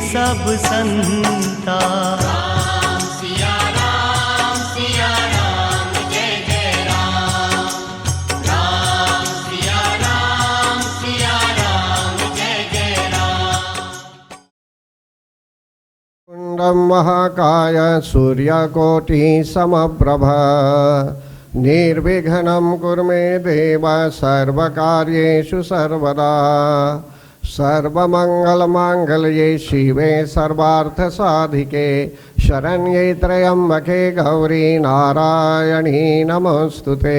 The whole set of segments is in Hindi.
सब संता। राम सिया राम जय जय राम। राम सिया राम जय जय राम। कुंडम महाकाय सूर्यकोटि समप्रभ निर्विघ्नं कुरु मे देव सर्वकार्येषु सर्वदा। सर्वमंगलमांगल्ये शिवे सर्वार्थसाधिके शरण्ये त्र्यंबके गौरी नारायणी नमोस्तुते।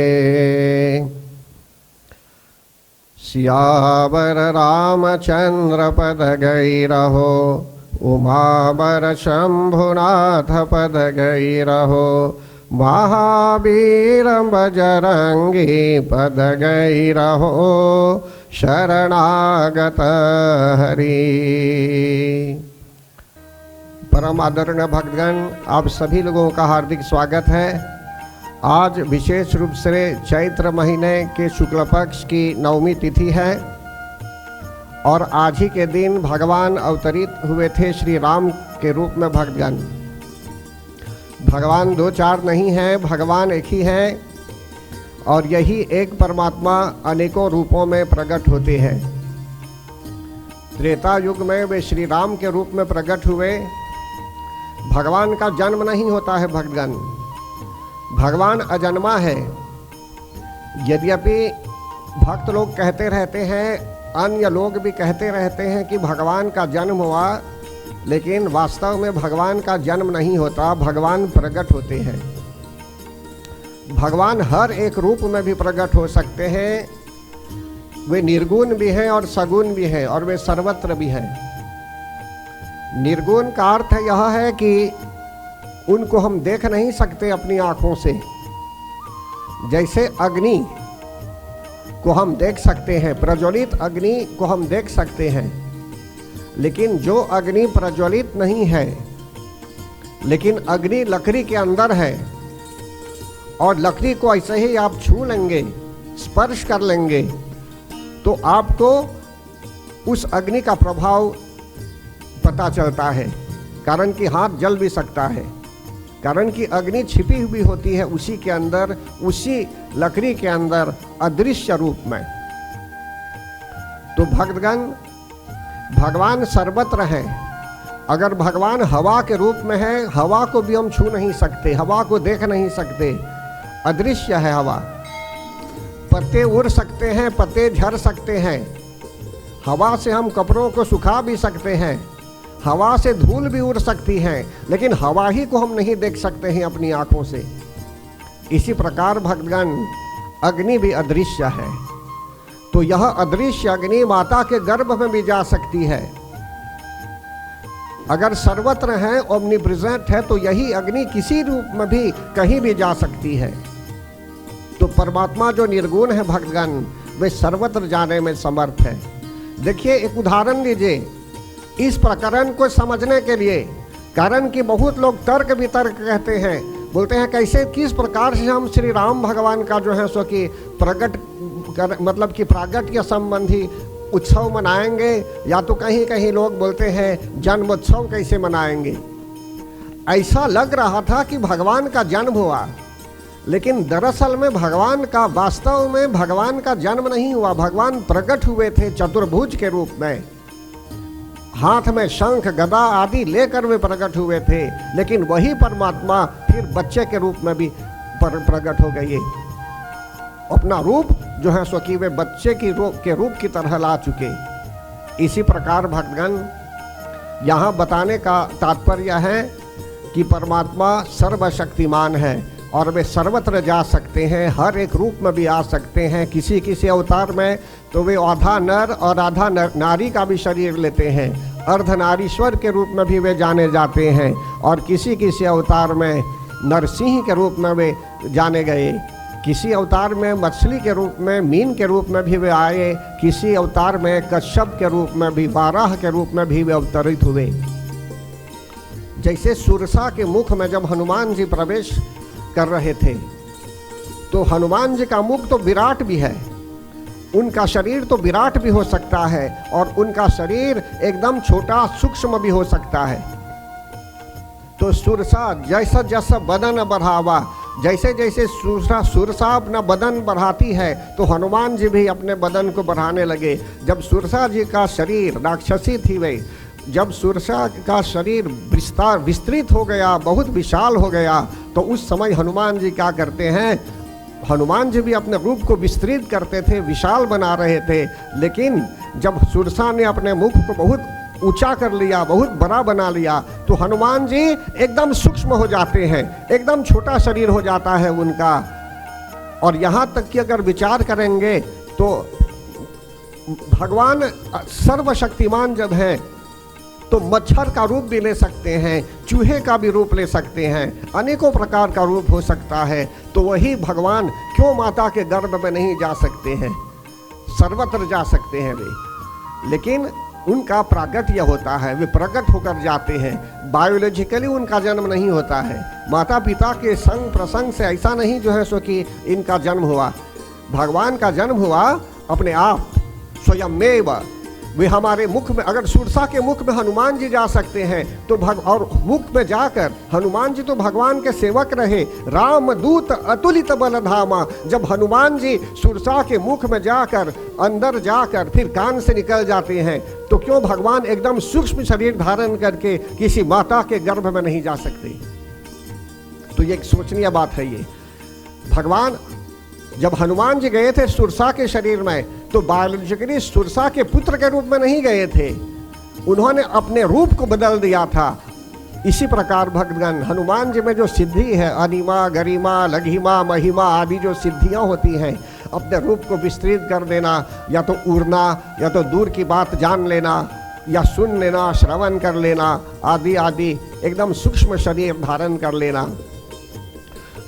सियावर रामचंद्र पद गई रहो उमावर शंभुनाथ पद गई रहो। महावीर बजरंगी पद गई रहो शरणागत हरि। परम आदरणीय भक्तगण, आप सभी लोगों का हार्दिक स्वागत है। आज विशेष रूप से चैत्र महीने के शुक्ल पक्ष की नवमी तिथि है और आज ही के दिन भगवान अवतरित हुए थे श्री राम के रूप में। भक्तगण, भगवान दो चार नहीं हैं, भगवान एक ही हैं और यही एक परमात्मा अनेकों रूपों में प्रकट होते हैं। त्रेता युग में वे श्री राम के रूप में प्रकट हुए। भगवान का जन्म नहीं होता है भक्तगण, भगवान अजन्मा है। यद्यपि भक्त लोग कहते रहते हैं, अन्य लोग भी कहते रहते हैं कि भगवान का जन्म हुआ, लेकिन वास्तव में भगवान का जन्म नहीं होता, भगवान प्रकट होते हैं। भगवान हर एक रूप में भी प्रकट हो सकते हैं। वे निर्गुण भी हैं और सगुण भी हैं और वे सर्वत्र भी हैं। निर्गुण का अर्थ यह है कि उनको हम देख नहीं सकते अपनी आँखों से। जैसे अग्नि को हम देख सकते हैं, प्रज्वलित अग्नि को हम देख सकते हैं, लेकिन जो अग्नि प्रज्वलित नहीं है, लेकिन अग्नि लकड़ी के अंदर है और लकड़ी को ऐसे ही आप छू लेंगे, स्पर्श कर लेंगे, तो आपको उस अग्नि का प्रभाव पता चलता है। कारण कि हाथ जल भी सकता है, कारण कि अग्नि छिपी हुई होती है उसी के अंदर, उसी लकड़ी के अंदर अदृश्य रूप में। तो भक्तगण, भगवान सर्वत्र हैं। अगर भगवान हवा के रूप में है, हवा को भी हम छू नहीं सकते, हवा को देख नहीं सकते, अदृश्य है हवा। पत्ते उड़ सकते हैं, पत्ते झड़ सकते हैं, हवा से हम कपड़ों को सुखा भी सकते हैं, हवा से धूल भी उड़ सकती है, लेकिन हवा ही को हम नहीं देख सकते हैं अपनी आंखों से। इसी प्रकार भक्तगण, अग्नि भी अदृश्य है। तो यह अदृश्य अग्नि माता के गर्भ में भी जा सकती है। अगर सर्वत्र है, ओमनीप्रेजेंट है, तो यही अग्नि किसी रूप में भी कहीं भी जा सकती है। तो परमात्मा जो निर्गुण है भक्तगण, वे सर्वत्र जाने में समर्थ है। देखिए, एक उदाहरण लीजिए इस प्रकरण को समझने के लिए। कारण कि बहुत लोग तर्क वितर्क कहते हैं, बोलते हैं कैसे, किस प्रकार से हम श्री राम भगवान का जो है सो कि प्रकट मतलब कि प्रागट्य संबंधी उत्सव मनाएंगे, या तो कहीं कहीं लोग बोलते हैं जन्मोत्सव कैसे मनाएंगे। ऐसा लग रहा था कि भगवान का जन्म हुआ, लेकिन दरअसल में भगवान का, वास्तव में भगवान का जन्म नहीं हुआ। भगवान प्रकट हुए थे चतुर्भुज के रूप में, हाथ में शंख गदा आदि लेकर वे प्रकट हुए थे। लेकिन वही परमात्मा फिर बच्चे के रूप में भी प्रकट हो गए। अपना रूप जो है सो कि वे बच्चे के रूप की तरह ला चुके। इसी प्रकार भक्तगण, यहाँ बताने का तात्पर्य है कि परमात्मा सर्वशक्तिमान है और वे सर्वत्र जा सकते हैं, हर एक रूप में भी आ सकते हैं। किसी किसी अवतार में तो वे आधा नर और आधा नारी का भी शरीर लेते हैं, अर्धनारीश्वर के रूप में भी वे जाने जाते हैं, और किसी किसी अवतार में नरसिंह के रूप में वे जाने गए, किसी अवतार में मछली के रूप में, मीन के रूप में भी वे आए, किसी अवतार में कश्यप के रूप में भी, वाराह के रूप में भी वे अवतरित हुए। जैसे सुरसा के मुख में जब हनुमान जी प्रवेश कर रहे थे, तो हनुमान जी का मुख तो विराट भी है, उनका शरीर तो विराट भी हो सकता है और उनका शरीर एकदम छोटा सूक्ष्म भी हो सकता है। तो सुरसा जैसा जैसा बदन बढ़ावा, जैसे जैसे सुरसा अपना बदन बढ़ाती है तो हनुमान जी भी अपने बदन को बढ़ाने लगे। जब सुरसा जी का शरीर, राक्षसी थी वे, जब सुरसा का शरीर विस्तृत हो गया, बहुत विशाल हो गया, तो उस समय हनुमान जी क्या करते हैं, हनुमान जी भी अपने रूप को विस्तृत करते थे, विशाल बना रहे थे। लेकिन जब सुरसा ने अपने मुख को बहुत ऊंचा कर लिया, बहुत बड़ा बना लिया, तो हनुमान जी एकदम सूक्ष्म हो जाते हैं, एकदम छोटा शरीर हो जाता है उनका। और यहाँ तक कि अगर विचार करेंगे तो भगवान सर्वशक्तिमान जब है तो मच्छर का रूप भी ले सकते हैं, चूहे का भी रूप ले सकते हैं, अनेकों प्रकार का रूप हो सकता है। तो वही भगवान क्यों माता के गर्भ में नहीं जा सकते हैं, सर्वत्र जा सकते हैं वे। लेकिन उनका प्रागट्य होता है, वे प्रकट होकर जाते हैं। बायोलॉजिकली उनका जन्म नहीं होता है, माता पिता के संग प्रसंग से ऐसा नहीं जो है सो कि इनका जन्म हुआ। भगवान का जन्म हुआ अपने आप स्वयमेव। वे हमारे मुख में, अगर सुरसा के मुख में हनुमान जी जा सकते हैं तो और मुख में जाकर हनुमान जी तो भगवान के सेवक रहे, राम दूत अतुलित बल धामा। जब हनुमान जी सुरसा के मुख में जाकर, अंदर जाकर फिर कान से निकल जाते हैं, तो क्यों भगवान एकदम सूक्ष्म शरीर धारण करके किसी माता के गर्भ में नहीं जा सकते? तो ये एक सोचनीय बात है। ये भगवान जब हनुमान जी गए थे सुरसा के शरीर में, तो बायोलॉजिकली सुरसा के पुत्र के रूप में नहीं गए थे, उन्होंने अपने रूप को बदल दिया था। इसी प्रकार भक्तगण हनुमान जी में जो सिद्धि है, अनिमा, गरिमा, लघिमा, महिमा आदि जो सिद्धियां होती हैं, अपने रूप को विस्तृत कर देना, या तो उड़ना, या तो दूर की बात जान लेना, या सुन लेना, श्रवण कर लेना, आदि आदि, एकदम सूक्ष्म शरीर धारण कर लेना।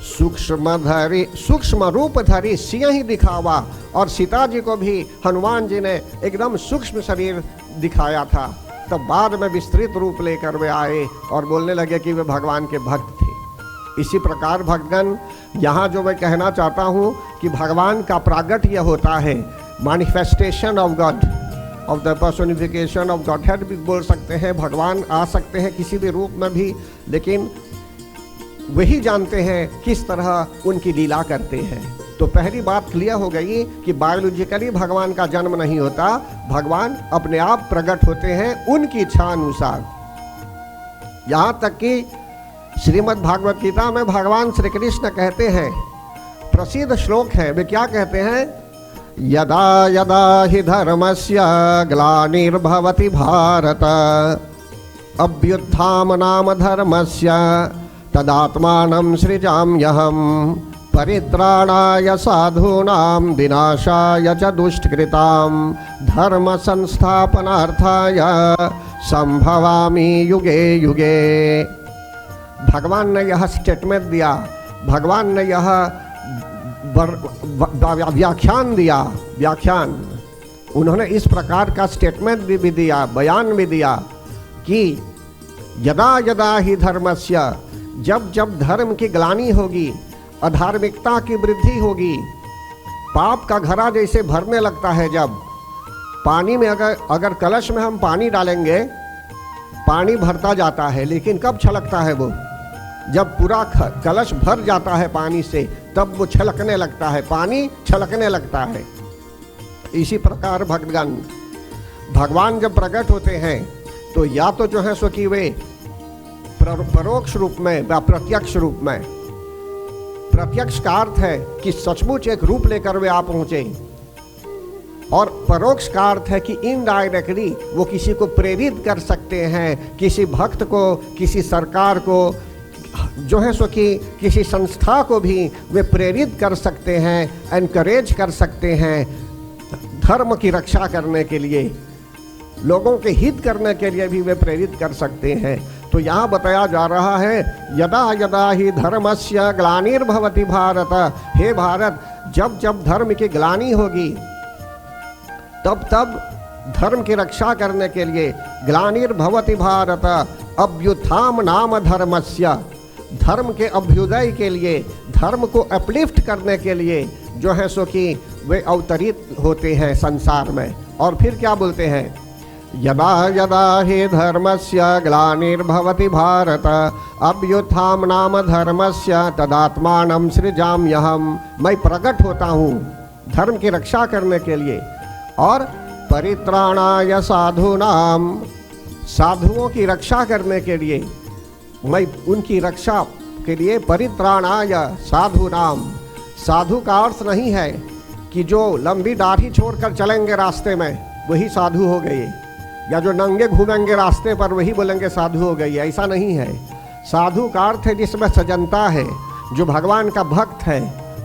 सूक्ष्म रूप धरी सिंह ही दिखावा। और सीता जी को भी हनुमान जी ने एकदम सूक्ष्म शरीर दिखाया था, तब बाद में विस्तृत रूप लेकर वे आए और बोलने लगे कि वे भगवान के भक्त थे। इसी प्रकार भक्तगण यहाँ जो मैं कहना चाहता हूँ कि भगवान का प्रागट्य होता है, manifestation of God, of the personification of godhead भी बोल सकते हैं। भगवान आ सकते हैं किसी भी रूप में भी, लेकिन वही जानते हैं किस तरह उनकी लीला करते हैं। तो पहली बात क्लियर हो गई कि बायोलॉजिकली भगवान का जन्म नहीं होता, भगवान अपने आप प्रकट होते हैं उनकी इच्छा अनुसार। यहाँ तक कि श्रीमद् भागवत गीता में भगवान श्री कृष्ण कहते हैं, प्रसिद्ध श्लोक है, वे क्या कहते हैं, यदा यदा हि धर्मस्य ग्लानिर्भवति भारत अभ्युत्थानं धर्मस्य तदात्मानं सृजाम्यहम् परित्राणाय साधूनां विनाशाय च दुष्कृतां धर्म संस्थापनार्थाय संभवामि युगे युगे। भगवान ने यह स्टेटमेंट दिया, भगवान ने यह व्याख्यान दिया, उन्होंने इस प्रकार का स्टेटमेंट भी दिया, बयान भी दिया कि यदा यदा ही धर्मस्य, जब जब धर्म की ग्लानि होगी, अधार्मिकता की वृद्धि होगी, पाप का घड़ा जैसे भरने लगता है, जब पानी में अगर कलश में हम पानी डालेंगे, पानी भरता जाता है, लेकिन कब छलकता है वो, जब पूरा कलश भर जाता है पानी से, तब वो छलकने लगता है, पानी छलकने लगता है। इसी प्रकार भक्तगण भगवान जब प्रकट होते हैं तो या तो जो है सो कि वे परोक्ष रूप में या प्रत्यक्ष रूप में, प्रत्यक्ष का अर्थ है कि सचमुच एक रूप लेकर वे आ पहुंचे, और परोक्ष का अर्थ है कि इनडायरेक्टली वो किसी को प्रेरित कर सकते हैं, किसी भक्त को, किसी सरकार को, जो है सो कि किसी संस्था को भी वे प्रेरित कर सकते हैं, एनकरेज कर सकते हैं, धर्म की रक्षा करने के लिए, लोगों के हित करने के लिए भी वे प्रेरित कर सकते हैं। तो यहाँ बताया जा रहा है, यदा यदा ही धर्मस्य ग्लानिर्भवति भारत, हे भारत, जब जब धर्म की ग्लानि होगी, तब तब धर्म की रक्षा करने के लिए, ग्लानिर्भवति भारत अभ्युत्थाम नाम धर्मस्य, धर्म के अभ्युदय के लिए, धर्म को अपलिफ्ट करने के लिए, जो है सो कि वे अवतरित होते हैं संसार में। और फिर क्या बोलते हैं, यदा यदा हि धर्मस्य ग्लानिर्भवति भारत अभ्युत्थानं नाम धर्मस्य तदात्मानं सृजाम्यहम्। मैं प्रकट होता हूँ धर्म की रक्षा करने के लिए और परित्राणाय साधूनाम, साधुओं की रक्षा करने के लिए, मैं उनकी रक्षा के लिए परित्राणाय साधूनाम। साधु का अर्थ नहीं है कि जो लंबी दाढ़ी छोड़कर चलेंगे रास्ते में वही साधु हो गए, या जो नंगे घूमेंगे रास्ते पर वही बोलेंगे साधु हो गई, ऐसा नहीं है। साधु का अर्थ है जिसमें सजनता है, जो भगवान का भक्त है,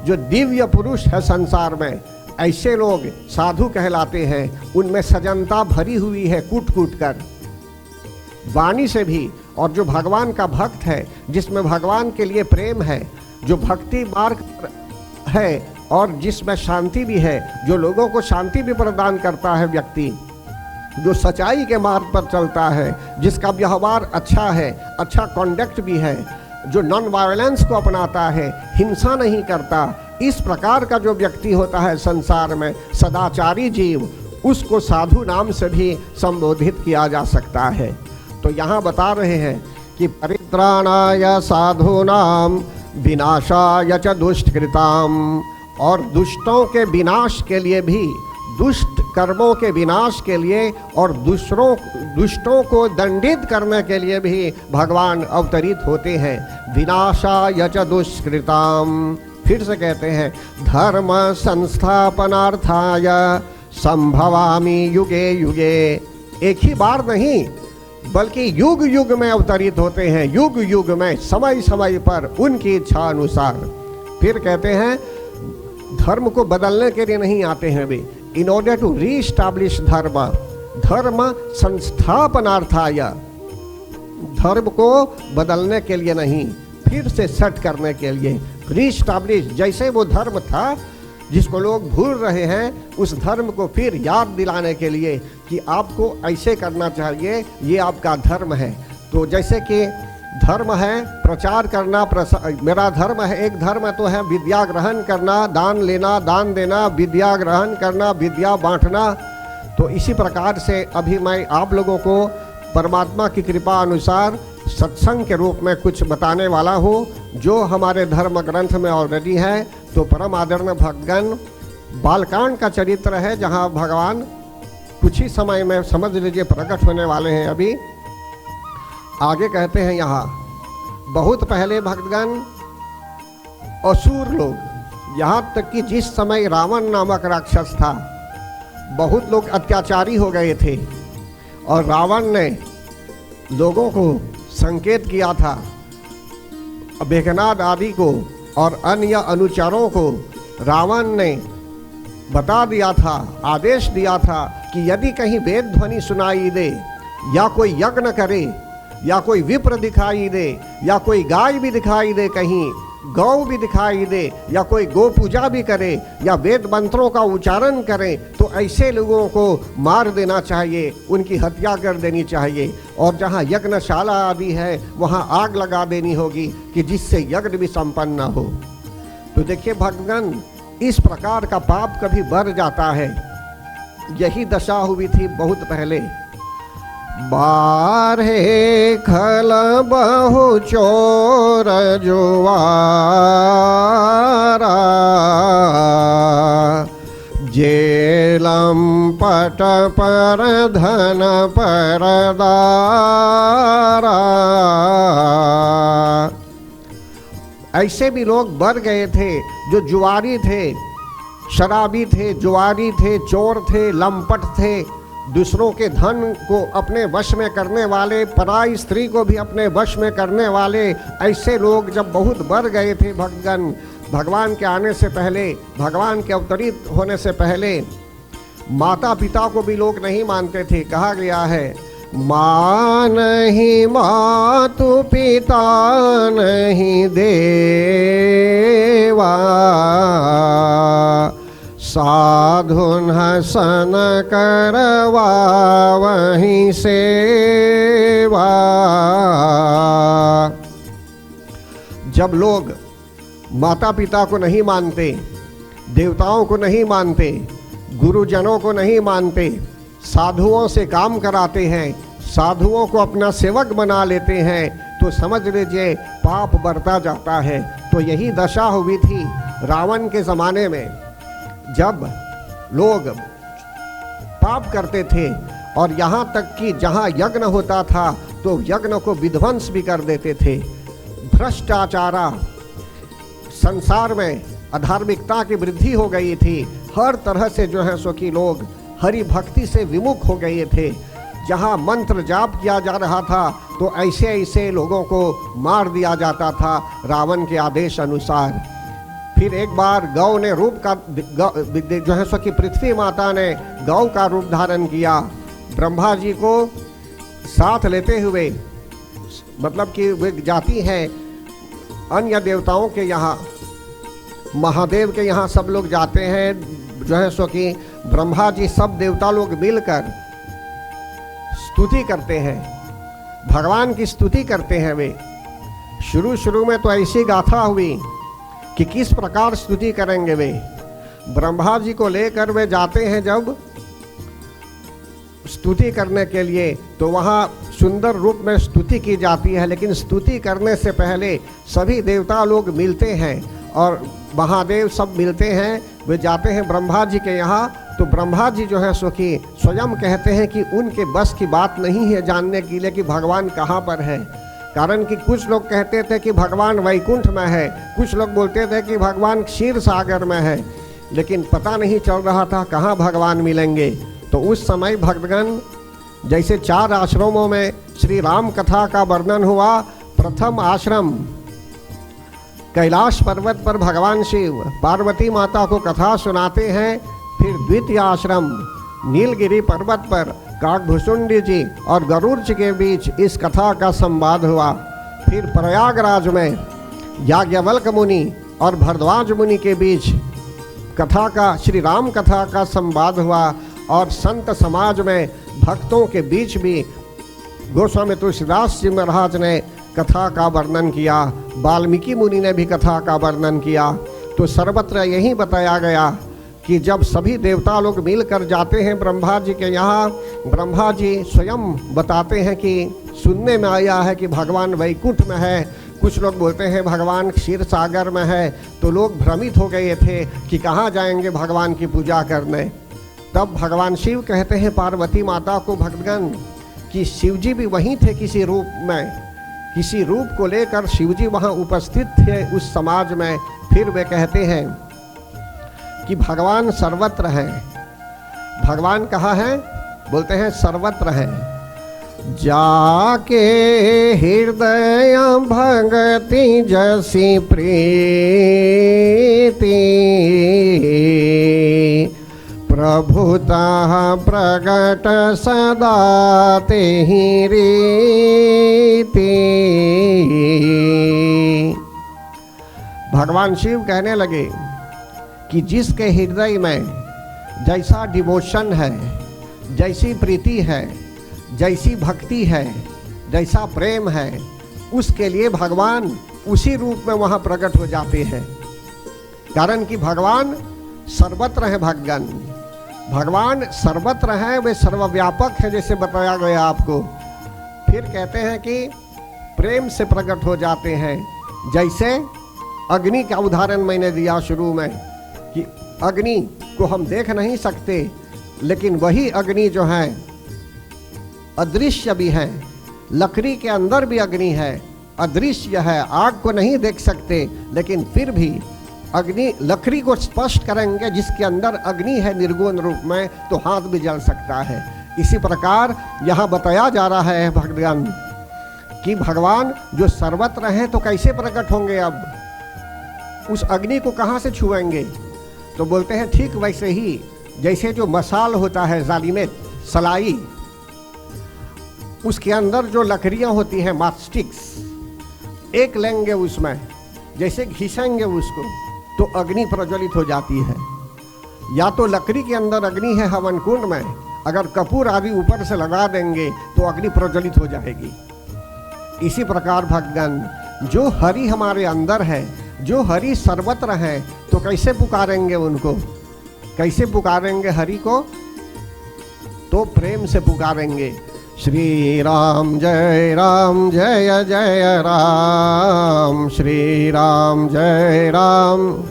जो दिव्य पुरुष है संसार में, ऐसे लोग साधु कहलाते हैं। उनमें सजनता भरी हुई है कूट कूट कर वाणी से भी। और जो भगवान का भक्त है, जिसमें भगवान के लिए प्रेम है, जो भक्ति मार्ग है और जिसमें शांति भी है, जो लोगों को शांति भी प्रदान करता है व्यक्ति, जो सच्चाई के मार्ग पर चलता है, जिसका व्यवहार अच्छा है, अच्छा कॉन्डक्ट भी है, जो नॉन वायलेंस को अपनाता है, हिंसा नहीं करता, इस प्रकार का जो व्यक्ति होता है संसार में, सदाचारी जीव, उसको साधु नाम से भी संबोधित किया जा सकता है। तो यहाँ बता रहे हैं कि परित्राणाय साधूनाम विनाशाय च दुष्कृताम, और दुष्टों के विनाश के लिए भी, दुष्ट कर्मों के विनाश के लिए और दुष्टों को दंडित करने के लिए भी भगवान अवतरित होते हैं। विनाशाय च दुष्कृताम, फिर से कहते हैं धर्म संस्थापनार्थाय संभवामि युगे युगे। एक ही बार नहीं बल्कि युग युग में अवतरित होते हैं, युग युग में, समय समय पर उनकी इच्छा अनुसार। फिर कहते हैं धर्म को बदलने के लिए नहीं आते हैं वे, इन ऑर्डर टू रीस्टैब्लिश धर्म, धर्म संस्थापनार्थाय, धर्म को बदलने के लिए नहीं, फिर से सेट करने के लिए, रीस्टैब्लिश। जैसे वो धर्म था जिसको लोग भूल रहे हैं, उस धर्म को फिर याद दिलाने के लिए कि आपको ऐसे करना चाहिए, ये आपका धर्म है। तो जैसे कि धर्म है प्रचार करना, मेरा धर्म है, एक धर्म तो है विद्या ग्रहण करना, दान लेना, दान देना, विद्या ग्रहण करना, विद्या बांटना। तो इसी प्रकार से अभी मैं आप लोगों को परमात्मा की कृपा अनुसार सत्संग के रूप में कुछ बताने वाला हूँ, जो हमारे धर्म ग्रंथ में ऑलरेडी है। तो परम आदरणीय भक्तगण, बालकांड का चरित्र है, जहाँ भगवान कुछ ही समय में समझ लीजिए प्रकट होने वाले हैं। अभी आगे कहते हैं यहाँ, बहुत पहले भक्तगण असुर लोग, यहाँ तक कि जिस समय रावण नामक राक्षस था, बहुत लोग अत्याचारी हो गए थे और रावण ने लोगों को संकेत किया था, मेघनाद आदि को और अन्य अनुचरों को रावण ने बता दिया था, आदेश दिया था कि यदि कहीं वेद ध्वनि सुनाई दे, या कोई यज्ञ करे, या कोई विप्र दिखाई दे, या कोई गाय भी दिखाई दे, कहीं गौ भी दिखाई दे, या कोई गो पूजा भी करे, या वेद मंत्रों का उच्चारण करे, तो ऐसे लोगों को मार देना चाहिए, उनकी हत्या कर देनी चाहिए। और जहाँ यज्ञशाला आदि है वहाँ आग लगा देनी होगी कि जिससे यज्ञ भी संपन्न हो। तो देखिए भक्तगण, इस प्रकार का पाप कभी बढ़ जाता है। यही दशा हुई थी बहुत पहले। बारहे खल बहु चोर जुआरा, जेलम पट पर धन परदारा। ऐसे भी लोग बढ़ गए थे जो जुआरी थे, शराबी थे, जुआरी थे, चोर थे, लंपट थे, दूसरों के धन को अपने वश में करने वाले, पराई स्त्री को भी अपने वश में करने वाले। ऐसे लोग जब बहुत बढ़ गए थे भक्तगण, भगवान के आने से पहले, भगवान के अवतरित होने से पहले, माता पिता को भी लोग नहीं मानते थे। कहा गया है, माँ नहीं मातु पिता नहीं देवा, साधुन हसन करवा वहीं सेवा। जब लोग माता पिता को नहीं मानते, देवताओं को नहीं मानते, गुरुजनों को नहीं मानते, साधुओं से काम कराते हैं, साधुओं को अपना सेवक बना लेते हैं, तो समझ लीजिए पाप बढ़ता जाता है। तो यही दशा हुई थी रावण के ज़माने में, जब लोग पाप करते थे और यहाँ तक कि जहाँ यज्ञ होता था तो यज्ञ को विध्वंस भी कर देते थे। भ्रष्टाचारा, संसार में अधार्मिकता की वृद्धि हो गई थी। हर तरह से जो है सो कि लोग हरि भक्ति से विमुख हो गए थे। जहाँ मंत्र जाप किया जा रहा था तो ऐसे ऐसे लोगों को मार दिया जाता था रावण के आदेश अनुसार। फिर एक बार गौ ने रूप का जो है सो कि पृथ्वी माता ने गौ का रूप धारण किया। ब्रह्मा जी को साथ लेते हुए, मतलब कि वे जाती हैं अन्य देवताओं के यहाँ, महादेव के यहाँ सब लोग जाते हैं, जो है सो कि ब्रह्मा जी सब देवता लोग मिलकर स्तुति करते हैं, भगवान की स्तुति करते हैं। वे शुरू में तो ऐसी गाथा हुई कि किस प्रकार स्तुति करेंगे। वे ब्रह्मा जी को लेकर वे जाते हैं जब स्तुति करने के लिए, तो वहाँ सुंदर रूप में स्तुति की जाती है। लेकिन स्तुति करने से पहले सभी देवता लोग मिलते हैं और महादेव सब मिलते हैं। वे जाते हैं ब्रह्मा जी के यहाँ, तो ब्रह्मा जी जो है सो कि स्वयं कहते हैं कि उनके बस की बात नहीं है जानने के लिए कि भगवान कहाँ पर है। कारण कि कुछ लोग कहते थे कि भगवान वैकुंठ में है, कुछ लोग बोलते थे कि भगवान क्षीर सागर में है, लेकिन पता नहीं चल रहा था कहाँ भगवान मिलेंगे। तो उस समय भक्तगण, जैसे 4 आश्रमों में श्री राम कथा का वर्णन हुआ। प्रथम आश्रम कैलाश पर्वत पर भगवान शिव पार्वती माता को कथा सुनाते हैं। फिर द्वितीय आश्रम नीलगिरी पर्वत पर काकभुसुंडी जी और गरुड़ जी के बीच इस कथा का संवाद हुआ। फिर प्रयागराज में याज्ञवल्क मुनि और भरद्वाज मुनि के बीच कथा का, श्री राम कथा का संवाद हुआ। और संत समाज में भक्तों के बीच भी गोस्वामी तुलसीदास जी महाराज ने कथा का वर्णन किया, वाल्मीकि मुनि ने भी कथा का वर्णन किया। तो सर्वत्र यही बताया गया कि जब सभी देवता लोग मिलकर जाते हैं ब्रह्मा जी के यहाँ, ब्रह्मा जी स्वयं बताते हैं कि सुनने में आया है कि भगवान वैकुंठ में है, कुछ लोग बोलते हैं भगवान क्षीर सागर में है। तो लोग भ्रमित हो गए थे कि कहाँ जाएंगे भगवान की पूजा करने। तब भगवान शिव कहते हैं पार्वती माता को, भक्तगण, कि शिव जी भी वहीं थे किसी रूप में, किसी रूप को लेकर शिव जी वहाँ उपस्थित थे उस समाज में। फिर वे कहते हैं कि भगवान सर्वत्र हैं। भगवान कहाँ हैं? बोलते हैं सर्वत्र हैं। जाके हृदय भगति जसी प्रीति, प्रभुता प्रगट सदा तेहि रीति। भगवान शिव कहने लगे कि जिसके हृदय में जैसा डिवोशन है, जैसी प्रीति है, जैसी भक्ति है, जैसा प्रेम है, उसके लिए भगवान उसी रूप में वहाँ प्रकट हो जाते हैं। कारण कि भगवान सर्वत्र है। भगवान भगवान सर्वत्र है, वे सर्वव्यापक है, जैसे बताया गया आपको। फिर कहते हैं कि प्रेम से प्रकट हो जाते हैं। जैसे अग्नि का उदाहरण मैंने दिया शुरू में कि अग्नि को हम देख नहीं सकते, लेकिन वही अग्नि जो है अदृश्य भी है। लकड़ी के अंदर भी अग्नि है, अदृश्य है, आग को नहीं देख सकते, लेकिन फिर भी अग्नि लकड़ी को स्पष्ट करेंगे जिसके अंदर अग्नि है निर्गुण रूप में, तो हाथ भी जल सकता है। इसी प्रकार यहाँ बताया जा रहा है भगवान कि भगवान जो सर्वत्र हैं तो कैसे प्रकट होंगे, अब उस अग्नि को कहाँ से छुएंगे। तो बोलते हैं ठीक वैसे ही जैसे जो मसाल होता है जालिमेट, सलाई, उसके अंदर जो लकड़ियाँ होती हैं मास्टिक्स, एक लेंगे उसमें, जैसे घिसेंगे उसको तो अग्नि प्रज्वलित हो जाती है। या तो लकड़ी के अंदर अग्नि है हवन कुंड में, अगर कपूर आदि ऊपर से लगा देंगे तो अग्नि प्रज्वलित हो जाएगी। इसी प्रकार भगवान जो हरि हमारे अंदर है, जो हरि सर्वत्र हैं, तो कैसे पुकारेंगे उनको? कैसे पुकारेंगे हरि को? तो प्रेम से पुकारेंगे। श्री राम जय राम, श्री राम जय राम,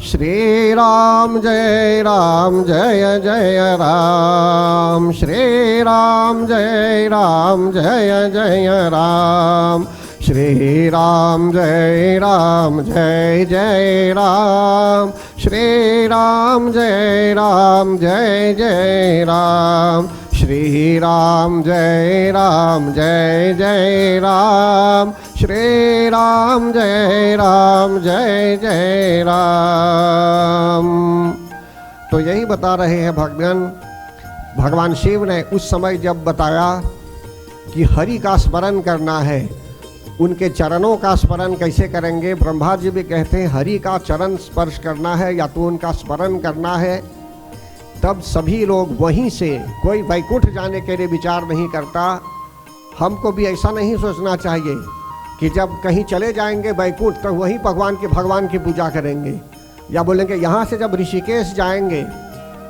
श्री राम जय राम, जय जय राम, श्री राम जय राम, जय जय राम, श्री राम जय राम, जय जय राम, श्री राम जय राम, जय जय राम, श्री राम जय राम, जय जय राम, श्री राम जय राम, जय जय राम। तो यही बता रहे हैं भगवान। भगवान शिव ने उस समय जब बताया कि हरि का स्मरण करना है, उनके चरणों का स्मरण कैसे करेंगे? ब्रह्मा जी भी कहते हैं हरि का चरण स्पर्श करना है या तो उनका स्मरण करना है। तब सभी लोग वहीं से, कोई वैकुंठ जाने के लिए विचार नहीं करता। हमको भी ऐसा नहीं सोचना चाहिए कि जब कहीं चले जाएंगे वैकुंठ तो वहीं भगवान की पूजा करेंगे, या बोलेंगे यहाँ से जब ऋषिकेश जाएंगे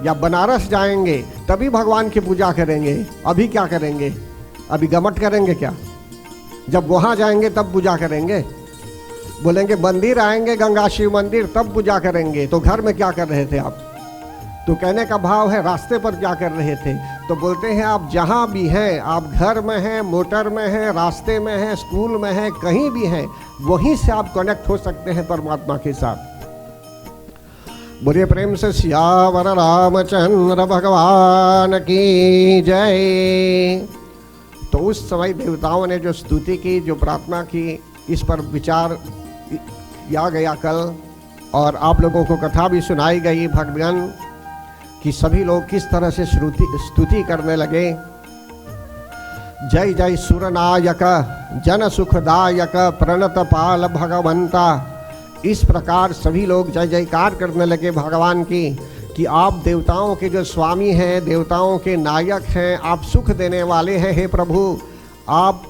या बनारस जाएंगे तभी भगवान की पूजा करेंगे। अभी क्या करेंगे? अभी गमट करेंगे क्या? जब वहाँ जाएंगे तब पूजा करेंगे। बोलेंगे मंदिर आएंगे, गंगा शिव मंदिर, तब पूजा करेंगे। तो घर में क्या कर रहे थे आप? तो कहने का भाव है रास्ते पर क्या कर रहे थे? तो बोलते हैं आप जहाँ भी हैं, आप घर में हैं, मोटर में हैं, रास्ते में हैं, स्कूल में हैं, कहीं भी हैं, वहीं से आप कनेक्ट हो सकते हैं परमात्मा के साथ। बोलिए प्रेम से सियावर रामचंद्र भगवान की जय। तो उस समय देवताओं ने जो स्तुति की, जो प्रार्थना की, इस पर विचार किया गया कल, और आप लोगों को कथा भी सुनाई गई भगवान कि सभी लोग किस तरह से स्तुति करने लगे। जय जय सुरनायक जन सुखदायक प्रणत पाल भगवंता। इस प्रकार सभी लोग जय जयकार करने लगे भगवान की कि आप देवताओं के जो स्वामी हैं, देवताओं के नायक हैं, आप सुख देने वाले हैं। हे प्रभु, आप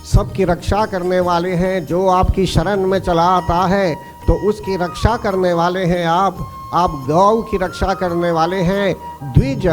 सबकी रक्षा करने वाले हैं। जो आपकी शरण में चला आता है तो उसकी रक्षा करने वाले हैं आप गौ की रक्षा करने वाले हैं। द्विज,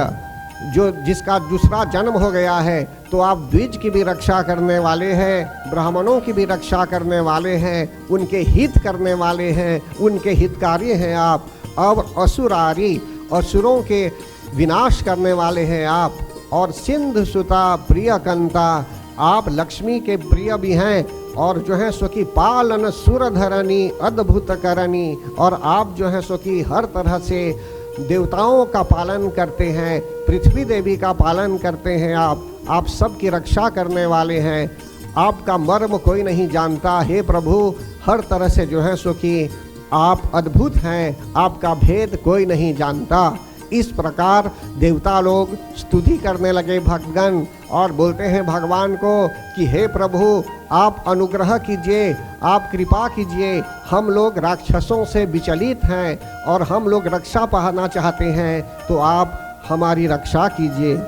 जो जिसका दूसरा जन्म हो गया है, तो आप द्विज की भी रक्षा करने वाले हैं, ब्राह्मणों की भी रक्षा करने वाले हैं, उनके हित करने वाले हैं, उनके हितकारी हैं आप। अब असुरारी, असुरों के विनाश करने वाले हैं आप। और सिंधु सुता प्रियकंता, आप लक्ष्मी के प्रिय भी हैं, और जो है सो की पालन सुरधरणी अद्भुत करणी, और आप जो है सो की हर तरह से देवताओं का पालन करते हैं, पृथ्वी देवी का पालन करते हैं आप सबकी रक्षा करने वाले हैं। आपका मर्म कोई नहीं जानता। हे प्रभु, हर तरह से जो है सो कि आप अद्भुत हैं, आपका भेद कोई नहीं जानता। इस प्रकार देवता लोग स्तुति करने लगे भक्तगण, और बोलते हैं भगवान को कि हे प्रभु, आप अनुग्रह कीजिए, आप कृपा कीजिए। हम लोग राक्षसों से विचलित हैं और हम लोग रक्षा पाना चाहते हैं, तो आप हमारी रक्षा कीजिए।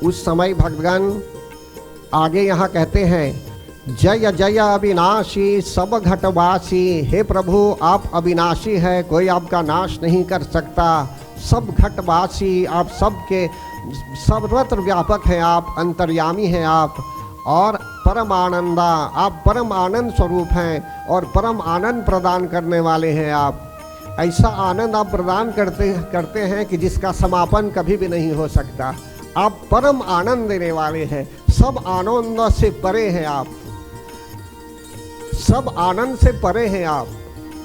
उस समय भक्तगण आगे यहाँ कहते हैं, जय जय अविनाशी सब घटवासी। हे प्रभु, आप अविनाशी है, कोई आपका नाश नहीं कर सकता। सब घटवासी, आप सबके सर्वत्र व्यापक हैं, आप अंतर्यामी हैं आप। और परम आनंदा, आप परम आनंद स्वरूप हैं और परम आनंद प्रदान करने वाले हैं आप। ऐसा आनंद आप प्रदान करते हैं कि जिसका समापन कभी भी नहीं हो सकता। आप परम आनंद देने वाले हैं, सब आनंद से परे हैं आप, सब आनंद से परे हैं आप।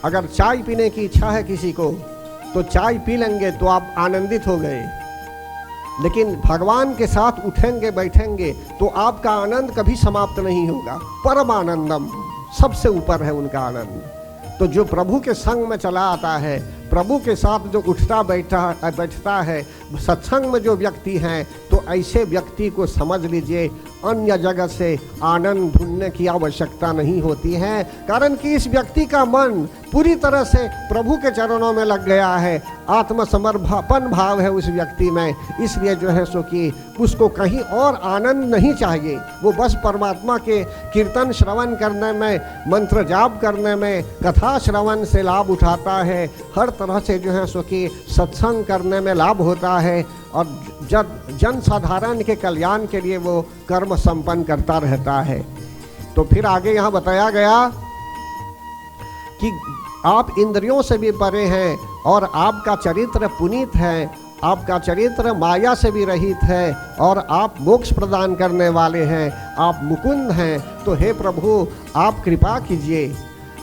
अगर चाय पीने की इच्छा है किसी को तो चाय पी लेंगे तो आप आनंदित हो गए, लेकिन भगवान के साथ उठेंगे बैठेंगे तो आपका आनंद कभी समाप्त नहीं होगा। परम आनंदम, सबसे ऊपर है उनका आनंद। तो जो प्रभु के संग में चला आता है, प्रभु के साथ जो उठता बैठता है, सत्संग में जो व्यक्ति हैं, तो तो ऐसे व्यक्ति को समझ लीजिए अन्य जगह से आनंद ढूंढने की आवश्यकता नहीं होती है, कारण कि इस व्यक्ति का मन पूरी तरह से प्रभु के चरणों में लग गया है, आत्मसमर्पण भाव है उस व्यक्ति में। इसलिए जो है सो कि उसको कहीं और आनंद नहीं चाहिए, वो बस परमात्मा के कीर्तन श्रवण करने में, मंत्र जाप करने में, कथा श्रवण से लाभ उठाता है, हर तरह से जो है सो कि सत्संग करने में लाभ होता है और जन साधारण के कल्याण के लिए वो कर्म संपन्न करता रहता है। तो फिर आगे यहाँ बताया गया कि आप इंद्रियों से भी परे हैं और आपका चरित्र पुनीत है, आपका चरित्र माया से भी रहित है और आप मोक्ष प्रदान करने वाले हैं, आप मुकुंद हैं। तो हे प्रभु आप कृपा कीजिए।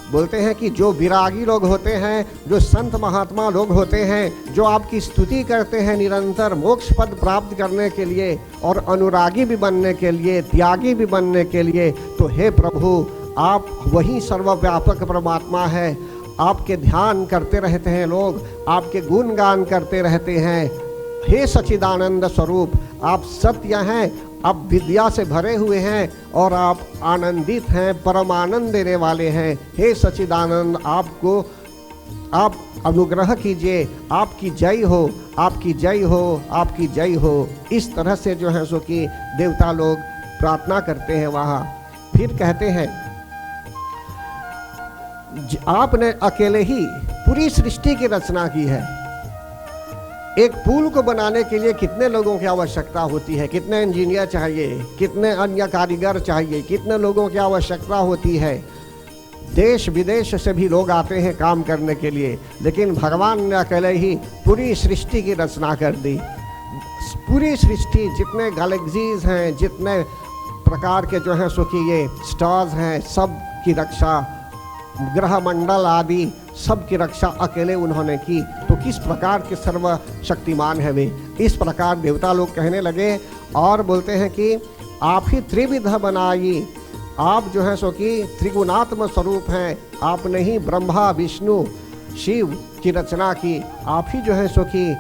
बोलते हैं कि जो विरागी लोग होते हैं, जो संत महात्मा लोग होते हैं, जो आपकी स्तुति करते हैं निरंतर मोक्ष पद प्राप्त करने के लिए और अनुरागी भी बनने के लिए, त्यागी भी बनने के लिए, तो हे प्रभु आप वही सर्वव्यापक परमात्मा है। आपके ध्यान करते रहते हैं लोग, आपके गुणगान करते रहते हैं। हे सच्चिदानंद स्वरूप आप सत्य हैं, आप विद्या से भरे हुए हैं और आप आनंदित हैं, परम आनंद देने वाले हैं। हे सच्चिदानंद आपको आप अनुग्रह कीजिए, आपकी जय हो, आपकी जय हो, आपकी जय हो। इस तरह से जो है सो कि देवता लोग प्रार्थना करते हैं वहाँ। फिर कहते हैं आपने अकेले ही पूरी सृष्टि की रचना की है। एक पुल को बनाने के लिए कितने लोगों की आवश्यकता होती है, कितने इंजीनियर चाहिए, कितने अन्य कारीगर चाहिए, कितने लोगों की आवश्यकता होती है। देश विदेश से भी लोग आते हैं काम करने के लिए, लेकिन भगवान ने अकेले ही पूरी सृष्टि की रचना कर दी। पूरी सृष्टि जितने गैलेक्सीज हैं, जितने प्रकार के जो है सो कि ये स्टार्स हैं, सब की रक्षा, ग्रह मंडल आदि सब की रक्षा अकेले उन्होंने की। तो किस प्रकार के सर्वशक्तिमान है वे। इस प्रकार देवता लोग कहने लगे और बोलते हैं कि आप ही त्रिविध बनाई, आप जो है सो कि त्रिगुणात्म स्वरूप हैं, आपने ही ब्रह्मा विष्णु शिव की रचना की। आप ही जो है सो कि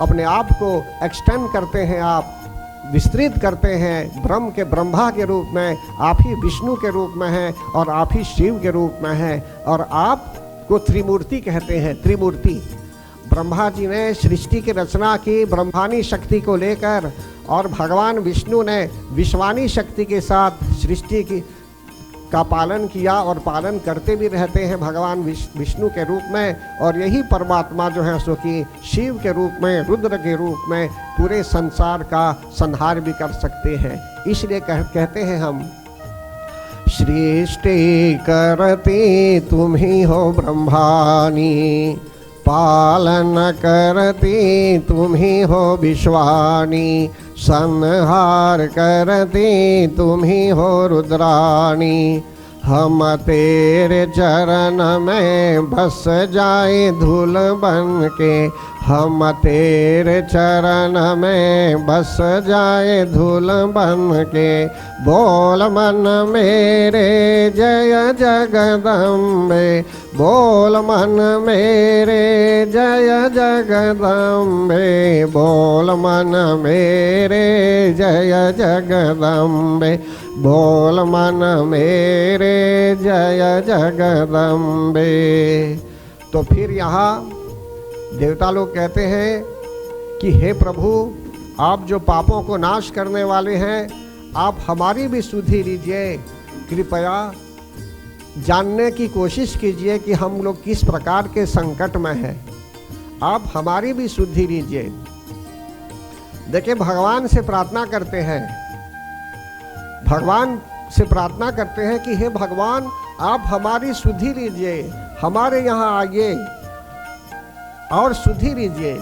अपने आप को एक्सटेंड करते हैं, आप विस्तृत करते हैं। ब्रह्म के ब्रह्मा के रूप में, आप ही विष्णु के रूप में हैं और आप ही शिव के रूप में हैं। और आपको त्रिमूर्ति कहते हैं। त्रिमूर्ति ब्रह्मा जी ने सृष्टि की रचना की ब्रह्मानी शक्ति को लेकर, और भगवान विष्णु ने विश्वानी शक्ति के साथ सृष्टि की का पालन किया और पालन करते भी रहते हैं भगवान विष्णु के रूप में। और यही परमात्मा जो है सो कि शिव के रूप में, रुद्र के रूप में पूरे संसार का संहार भी कर सकते हैं। इसलिए कहते हैं हम सृष्टि करती तुम ही हो ब्रह्मानी, पालन करती तुम ही हो विश्वानी, संहार करती तुम ही हो रुद्राणी। हम तेरे चरण में बस जाए धूल बन के, हम तेरे चरण में बस जाए धूल बन के। बोल मन मेरे जय जगदम्बे, बोल मन मेरे जय जगदम्बे, बोल मन मेरे जय जगदम्बे, बोल मन मेरे जय जगदम्बे। तो फिर यहाँ देवता लोग कहते हैं कि हे प्रभु आप जो पापों को नाश करने वाले हैं, आप हमारी भी सुधि लीजिए। कृपया जानने की कोशिश कीजिए कि हम लोग किस प्रकार के संकट में हैं, आप हमारी भी सुधि लीजिए। देखिए भगवान से प्रार्थना करते हैं, भगवान से प्रार्थना करते हैं कि हे भगवान आप हमारी सुधि लीजिए, हमारे यहाँ आइए और सुधि लीजिए,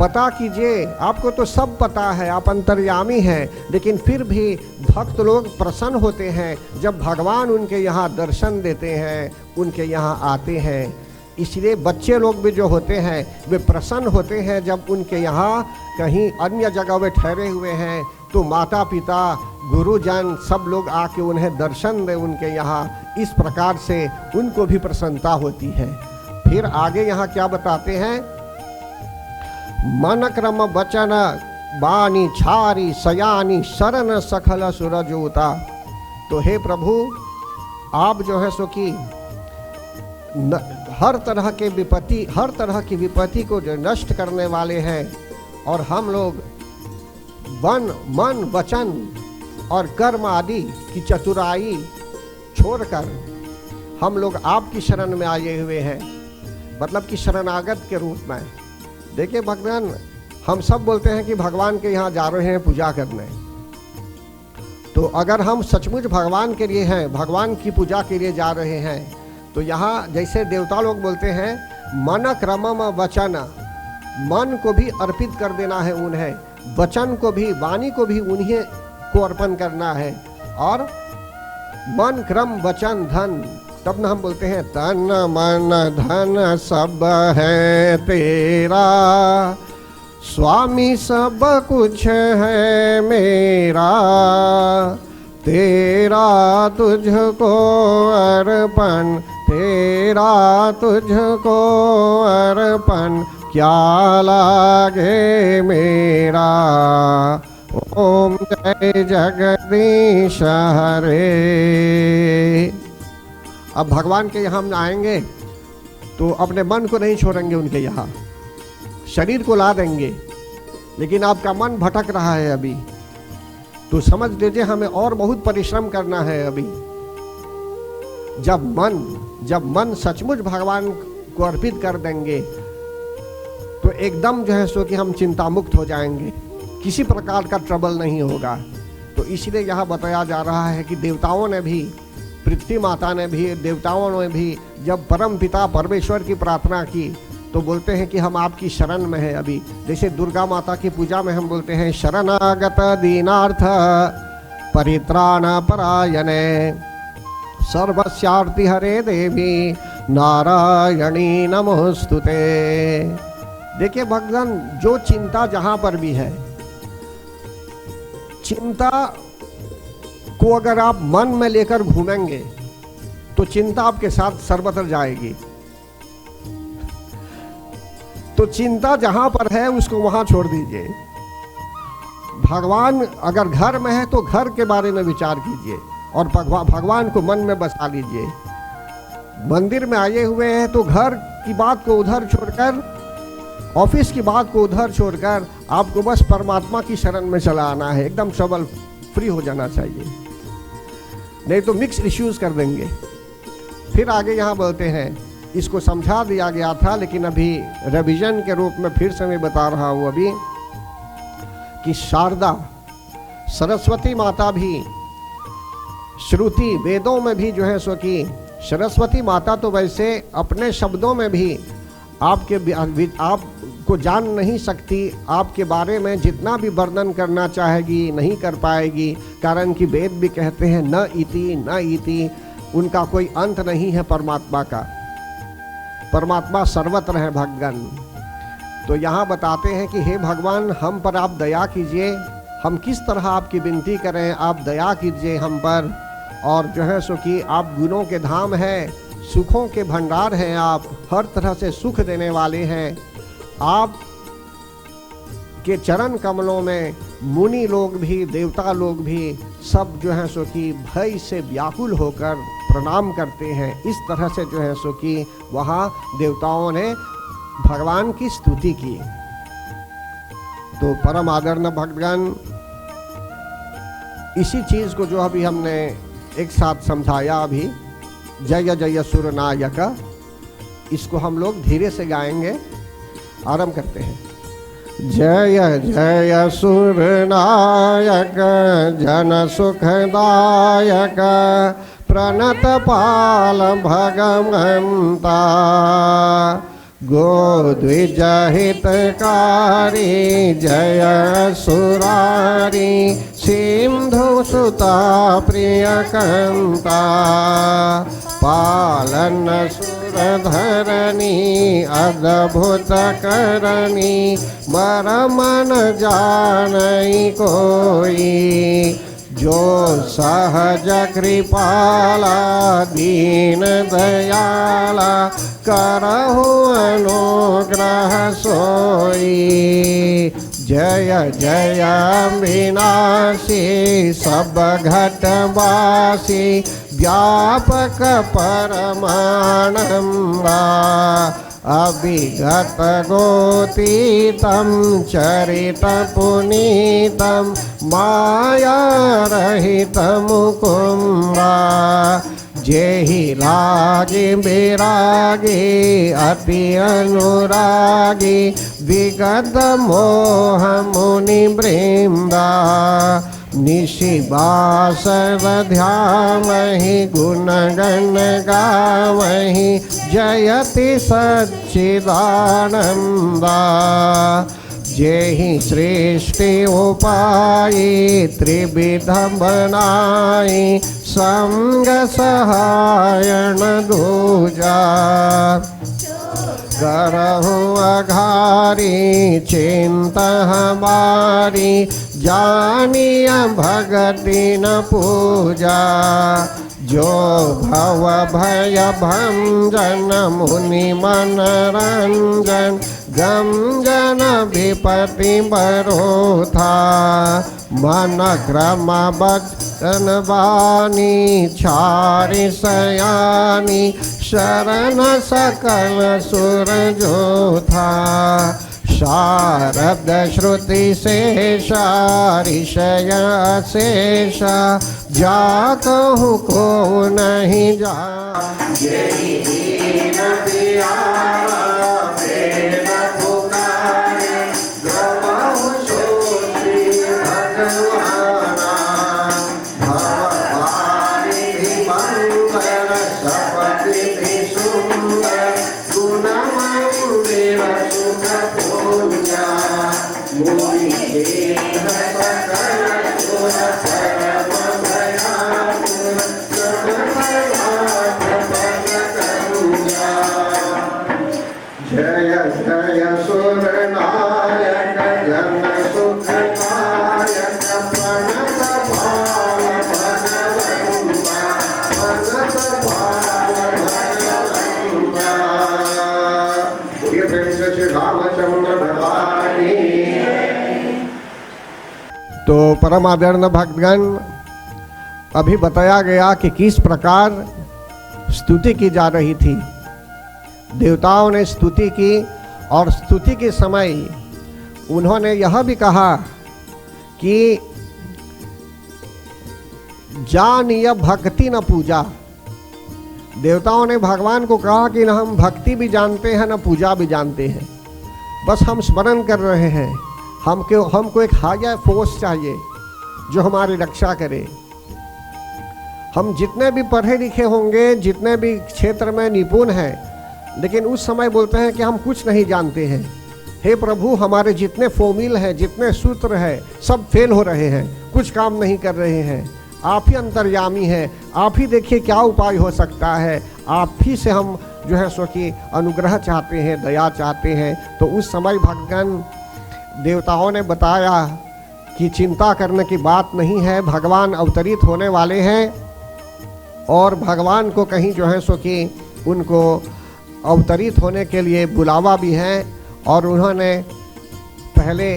पता कीजिए। आपको तो सब पता है, आप अंतर्यामी हैं, लेकिन फिर भी भक्त लोग प्रसन्न होते हैं जब भगवान उनके यहाँ दर्शन देते हैं, उनके यहाँ आते हैं। इसलिए बच्चे लोग भी जो होते हैं वे प्रसन्न होते हैं जब उनके यहाँ कहीं अन्य जगह वे ठहरे हुए हैं तो माता पिता गुरुजन सब लोग आके उन्हें दर्शन दें उनके यहाँ। इस प्रकार से उनको भी प्रसन्नता होती है। फिर आगे यहाँ क्या बताते हैं, मन क्रम वचन बानी छारी सयानी शरण सखल सुरजोता। तो हे प्रभु, आप जो है सो कि हर तरह की विपत्ति को जो नष्ट करने वाले हैं, और हम लोग मन वचन और कर्म आदि की चतुराई छोड़कर हम लोग आपकी शरण में आए हुए हैं, मतलब कि शरणागत के रूप में। देखिए भगवान, हम सब बोलते हैं कि भगवान के यहाँ जा रहे हैं पूजा करने, तो अगर हम सचमुच भगवान के लिए हैं, भगवान की पूजा के लिए जा रहे हैं, तो यहाँ जैसे देवता लोग बोलते हैं मन क्रमम वचन, मन को भी अर्पित कर देना है उन्हें, वचन को भी, वाणी को भी उन्हीं को अर्पण करना है, और मन क्रम वचन धन, तब न हम बोलते हैं तन मन धन सब है तेरा, स्वामी सब कुछ है मेरा, तेरा तुझको अर्पण, तेरा तुझको अर्पण, क्या लागे मेरा। ओम जय जगदीश हरे। अब भगवान के यहाँ हम आएंगे तो अपने मन को नहीं छोड़ेंगे, उनके यहाँ शरीर को ला देंगे, लेकिन आपका मन भटक रहा है अभी, तो समझ लीजिए हमें और बहुत परिश्रम करना है अभी। जब मन सचमुच भगवान को अर्पित कर देंगे तो एकदम जो है सो कि हम चिंता मुक्त हो जाएंगे, किसी प्रकार का ट्रबल नहीं होगा। तो इसलिए यहाँ बताया जा रहा है कि देवताओं ने भी, पृथ्वी माता ने भी, देवताओं ने भी जब परम पिता परमेश्वर की प्रार्थना की तो बोलते हैं कि हम आपकी शरण में हैं अभी। जैसे दुर्गा माता की पूजा में हम बोलते हैं शरणागत दीनार्थ परित्राण परायणे सर्वस्यार्ति हरे देवी नारायणी नमोस्तुते। देखिए भगवान, जो चिंता जहां पर भी है, चिंता को अगर आप मन में लेकर घूमेंगे तो चिंता आपके साथ सर्वत्र जाएगी। तो चिंता जहां पर है उसको वहां छोड़ दीजिए। भगवान अगर घर में है तो घर के बारे में विचार कीजिए और भगवान को मन में बसा लीजिए। मंदिर में आए हुए हैं तो घर की बात को उधर छोड़कर, ऑफिस की बात को उधर छोड़कर आपको बस परमात्मा की शरण में चला आना है, एकदम ट्रबल फ्री हो जाना चाहिए, नहीं तो मिक्स इश्यूज कर देंगे। फिर आगे यहाँ बोलते हैं, इसको समझा दिया गया था लेकिन अभी रिवीजन के रूप में फिर से मैं बता रहा हूँ अभी कि शारदा सरस्वती माता भी, श्रुति वेदों में भी जो है सो कि सरस्वती माता तो वैसे अपने शब्दों में भी आपको जान नहीं सकती, आपके बारे में जितना भी वर्णन करना चाहेगी नहीं कर पाएगी, कारण कि वेद भी कहते हैं न इति, उनका कोई अंत नहीं है परमात्मा का। परमात्मा सर्वत्र है भगवान। तो यहाँ बताते हैं कि हे भगवान, हम पर आप दया कीजिए, हम किस तरह आपकी विनती करें, आप दया कीजिए हम पर। और जो है सो कि आप गुणों के धाम हैं, सुखों के भंडार हैं, आप हर तरह से सुख देने वाले हैं। आप के चरण कमलों में मुनि लोग भी, देवता लोग भी सब जो है सो कि भय से व्याकुल होकर प्रणाम करते हैं। इस तरह से जो है सो कि वहाँ देवताओं ने भगवान की स्तुति की। तो परम आदरणीय भगवान, इसी चीज को जो अभी हमने एक साथ समझाया अभी, जय जय सुर नायक, इसको हम लोग धीरे से गाएंगे। आरंभ करते हैं। जय जय सुर नायक जन सुखदायक प्रणत पाल भगवंता गोद्विज हितकारी जय सुरारी सिंधु सुता प्रियकंता पालन सुरधरणी अद्भुत करणी मरमन जानई कोई जो सहज कृपाला दीन दयाला करहु अनुग्रह सोई जय जय विनाशी सब घटवासी व्यापक परमानंदा अभिगत गोतीतम चरित पुनीतम माया रहित मुकुंदा जेहि रागे विरागे अति अनुरागी विगत मोह मुनि वृंदा निशिबासर ध्यामहि गुण गण गावहि जयति सच्चिदानंदा जेहि सृष्टि उपायि त्रिविध बनाई संग सहायन दूजा करहु अघारी चिंता हमारी जानिय भगति न पूजा जो भव भय भंजन मुनि मनरंजन गम जन विपति बरोथा मन क्रम बचन वाणी छारि सयानी शरण सकल सुर जोथा शारद श्रुति शेषा ऋषय शेषा जा कहूँ को नहीं जा यही दीन दियारा प्रेम पुकारे गवाहु सोची भगवाना भववारी मंगल सपति सुंदर गुण मंदिर सुख पूजा मुनि देह सकल सुर परम भयाकुल जय जय सुर नायक जन सुखदायक प्रणत भाव भगवंता प्रणत भाव भगवंता ये प्रेम से श्री रामचंद्र भगवान की। तो परम आदरणीय भक्तगण, अभी बताया गया कि किस प्रकार स्तुति की जा रही थी। देवताओं ने स्तुति की और स्तुति के समय उन्होंने यह भी कहा कि जानिय भक्ति न पूजा। देवताओं ने भगवान को कहा कि न हम भक्ति भी जानते हैं न पूजा भी जानते हैं, बस हम स्मरण कर रहे हैं। हमको एक हायर फोर्स चाहिए जो हमारी रक्षा करे। हम जितने भी पढ़े लिखे होंगे, जितने भी क्षेत्र में निपुण हैं, लेकिन उस समय बोलते हैं कि हम कुछ नहीं जानते हैं। हे प्रभु, हमारे जितने फॉर्मूल हैं, जितने सूत्र हैं, सब फेल हो रहे हैं, कुछ काम नहीं कर रहे हैं। आप ही अंतर्यामी हैं, आप ही देखिए क्या उपाय हो सकता है। आप ही से हम जो है सो कि अनुग्रह चाहते हैं, दया चाहते हैं। तो उस समय भगवान देवताओं ने बताया कि चिंता करने की बात नहीं है, भगवान अवतरित होने वाले हैं और भगवान को कहीं जो है सो कि उनको अवतरित होने के लिए बुलावा भी है। और उन्होंने पहले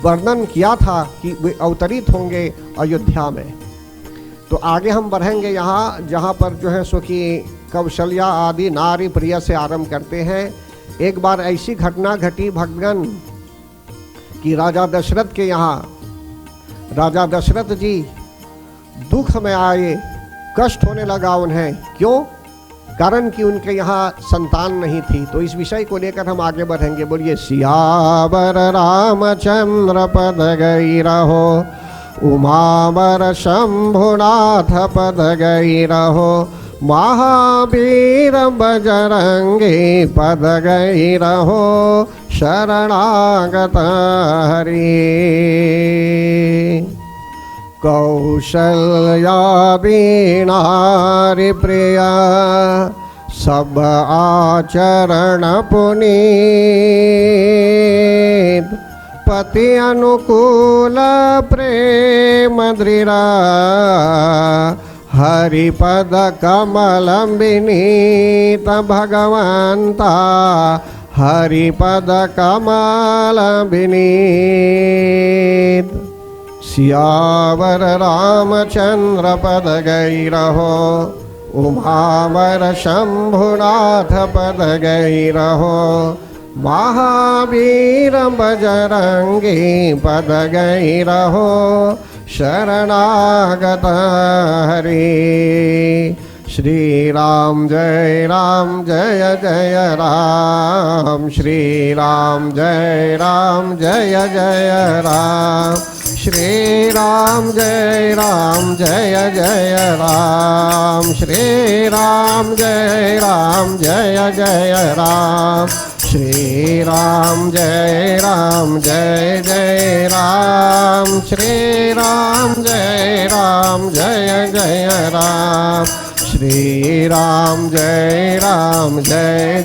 वर्णन किया था कि वे अवतरित होंगे अयोध्या में। तो आगे हम बढ़ेंगे यहाँ, जहाँ पर जो है सो कि कौशल्या आदि नारी प्रिय से आरंभ करते हैं। एक बार ऐसी घटना घटी भक्तगण कि राजा दशरथ के यहाँ, राजा दशरथ जी दुख में आए, कष्ट होने लगा उन्हें। क्यों? कारण कि उनके यहाँ संतान नहीं थी। तो इस विषय को लेकर हम आगे बढ़ेंगे। बोलिए सियावर रामचंद्र पद गई रहो, उमावर शंभुनाथ पद गई रहो, महावीर बजरंगी पद गई रहो, शरणागत हरि। कौशल्यादि नारी प्रिया सब आचरण पुनीत, पति अनुकूल प्रेम दृढ़ा, हरिपद कमल विनीत भगवंता, हरिपद कमल विनीत सियावर रामचंद्र पद गई रहो, उमावर शंभुनाथ पद गई रहो, महावीर बजरंगी पद गई रहो, शरणागत हरि। श्री राम जय जय राम, श्री राम जय जय राम, श्री राम जय जय राम, श्री राम जय जय राम, श्री राम जय जय राम, श्री राम जय जय राम, श्री राम जय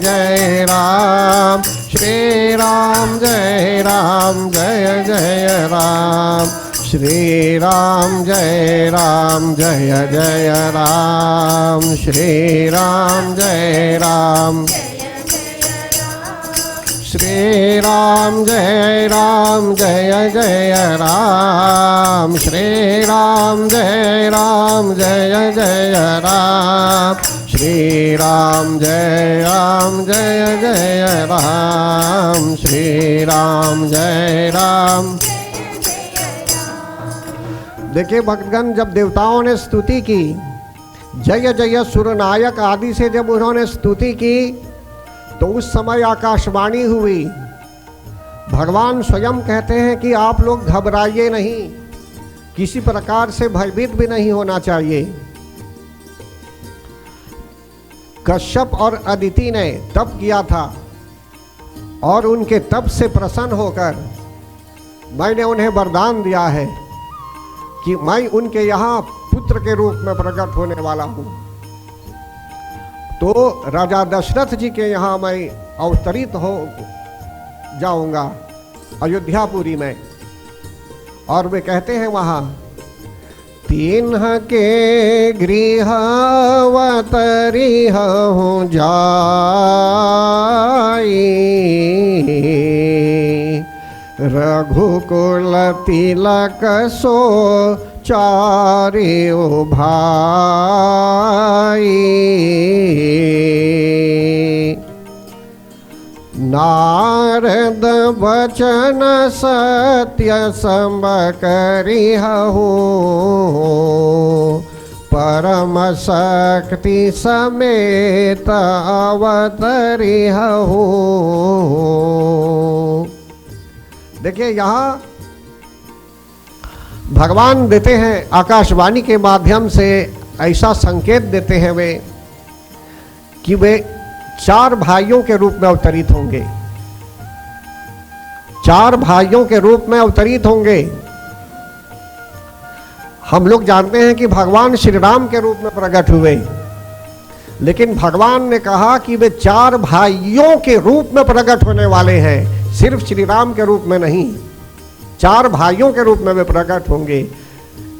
जय राम, श्री राम जय जय राम, श्री राम जय जय राम, श्री राम जय श्री राम जय जय राम, श्री राम जय जय राम, श्री राम जय जय राम, श्री राम जय देखिए भक्तगण, जब देवताओं ने स्तुति की, जय जय सुरनायक आदि से जब उन्होंने स्तुति की, तो उस समय आकाशवाणी हुई। भगवान स्वयं कहते हैं कि आप लोग घबराइए नहीं, किसी प्रकार से भयभीत भी नहीं होना चाहिए। कश्यप और अदिति ने तप किया था और उनके तप से प्रसन्न होकर मैंने उन्हें वरदान दिया है कि मैं उनके यहाँ पुत्र के रूप में प्रकट होने वाला हूँ। तो राजा दशरथ जी के यहाँ मैं अवतरित हो जाऊंगा अयोध्यापुरी में। और वे कहते हैं वहाँ, तिन्ह के गृहवतरी हूँ जाई, रघुकुल तिलक सो चारियो भाई, नारद वचन सत्य संब करिहु, परम शक्ति समेत अवतरिहु। देखिए यहाँ भगवान देते हैं आकाशवाणी के माध्यम से ऐसा संकेत देते हैं वे कि वे 4 भाइयों के रूप में अवतरित होंगे, 4 भाइयों के रूप में अवतरित होंगे। हम लोग जानते हैं कि भगवान श्री राम के रूप में प्रकट हुए, लेकिन भगवान ने कहा कि वे 4 भाइयों के रूप में प्रकट होने वाले हैं, सिर्फ श्री राम के रूप में नहीं, 4 भाइयों के रूप में वे प्रकट होंगे।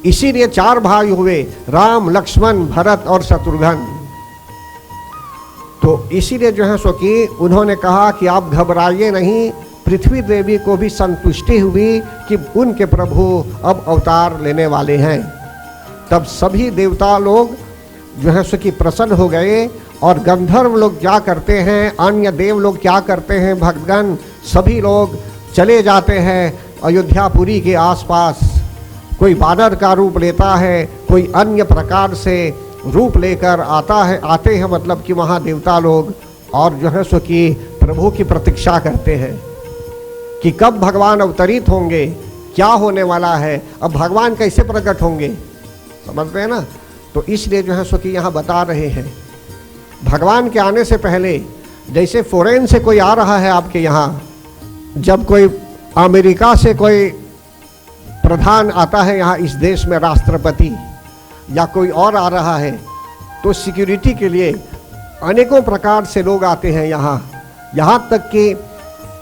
इसीलिए 4 भाई हुए, राम, लक्ष्मण, भरत और शत्रुघ्न। तो इसीलिए जो है सो कि उन्होंने कहा कि आप घबराइए नहीं। पृथ्वी देवी को भी संतुष्टि हुई कि उनके प्रभु अब अवतार लेने वाले हैं। तब सभी देवता लोग जो है सो कि प्रसन्न हो गए। और गंधर्व लोग क्या करते हैं, अन्य देव लोग क्या करते हैं, भक्तगण सभी लोग चले जाते हैं अयोध्यापुरी के आसपास। कोई वानर का रूप लेता है, कोई अन्य प्रकार से रूप लेकर आते हैं मतलब कि वहाँ देवता लोग, और जो है सो कि प्रभु की प्रतीक्षा करते हैं कि कब भगवान अवतरित होंगे, क्या होने वाला है, अब भगवान कैसे प्रकट होंगे, समझते हैं ना। तो इसलिए जो है सो कि यहाँ बता रहे हैं भगवान के आने से पहले, जैसे फॉरेन से कोई आ रहा है आपके यहाँ, जब कोई अमेरिका से कोई प्रधान आता है यहाँ इस देश में, राष्ट्रपति या कोई और आ रहा है, तो सिक्योरिटी के लिए अनेकों प्रकार से लोग आते हैं यहाँ तक कि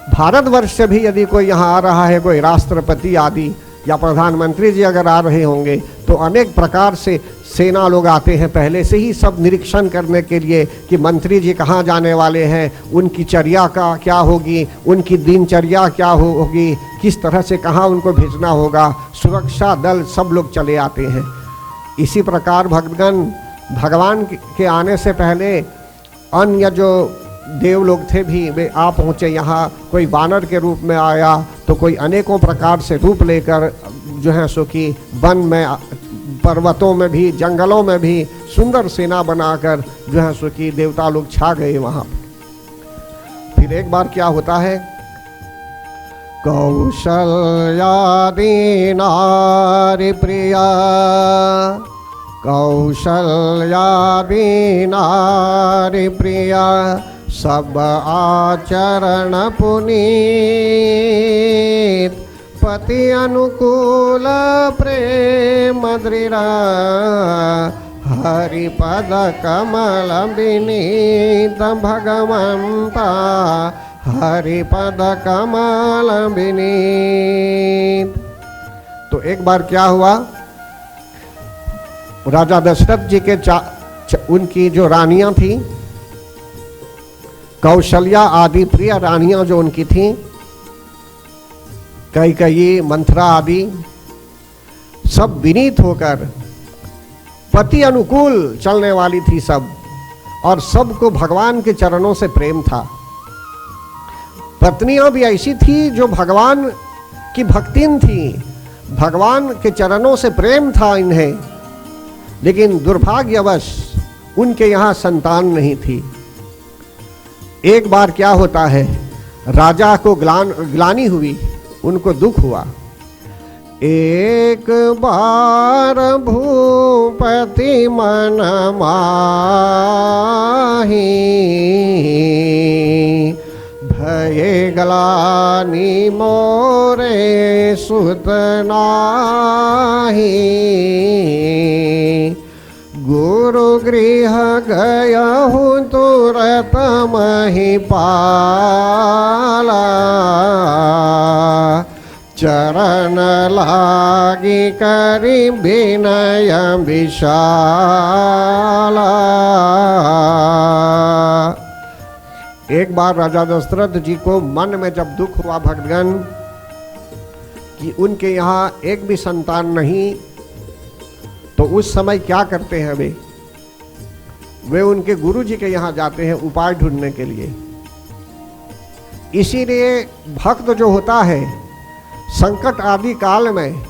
भारतवर्ष से भी यदि कोई यहाँ आ रहा है, कोई राष्ट्रपति आदि या प्रधानमंत्री जी अगर आ रहे होंगे, तो अनेक प्रकार से सेना लोग आते हैं पहले से ही सब निरीक्षण करने के लिए कि मंत्री जी कहाँ जाने वाले हैं, उनकी चर्या का क्या होगी, उनकी दिनचर्या क्या होगी, किस तरह से कहाँ उनको भेजना होगा, सुरक्षा दल सब लोग चले आते हैं। इसी प्रकार भक्तगण भगवान के आने से पहले अन्य जो देव लोग थे भी वे आ पहुँचे यहाँ। कोई वानर के रूप में आया तो कोई अनेकों प्रकार से रूप लेकर जो है सो कि वन में, पर्वतों में भी, जंगलों में भी सुंदर सेना बनाकर जो है सो कि देवता लोग छा गए वहाँ। फिर एक बार क्या होता है, कौशल्यादि नारी प्रिया, कौशल्यादि नारी प्रिया, सब आचरण पुनीत, पति अनुकूल प्रेम दृढ़, हरिपद कमल विनीत भगवंता, हरिपद कमल विनीत। तो एक बार क्या हुआ, राजा दशरथ जी के उनकी जो रानियां थी, कौशल्या आदि प्रिय रानियां जो उनकी थीं, कैकेयी, मंथरा आदि, सब विनीत होकर पति अनुकूल चलने वाली थी सब, और सबको भगवान के चरणों से प्रेम था। पत्नियां भी ऐसी थी जो भगवान की भक्तिन थी, भगवान के चरणों से प्रेम था इन्हें, लेकिन दुर्भाग्यवश उनके यहाँ संतान नहीं थी। एक बार क्या होता है, राजा को ग्लानि हुई, उनको दुख हुआ। एक बार भूपति मन माही, भये ग्लानि मोरे सुत नाहि, गुरु गृह गया हूँ तुरत महिपाला, चरण लागी करी विनय विशाला। एक बार राजा दशरथ जी को मन में जब दुख हुआ भक्तगण कि उनके यहाँ एक भी संतान नहीं, तो उस समय क्या करते हैं वे उनके गुरु जी के यहाँ जाते हैं उपाय ढूंढने के लिए। इसीलिए भक्त जो होता है संकट आदि काल में,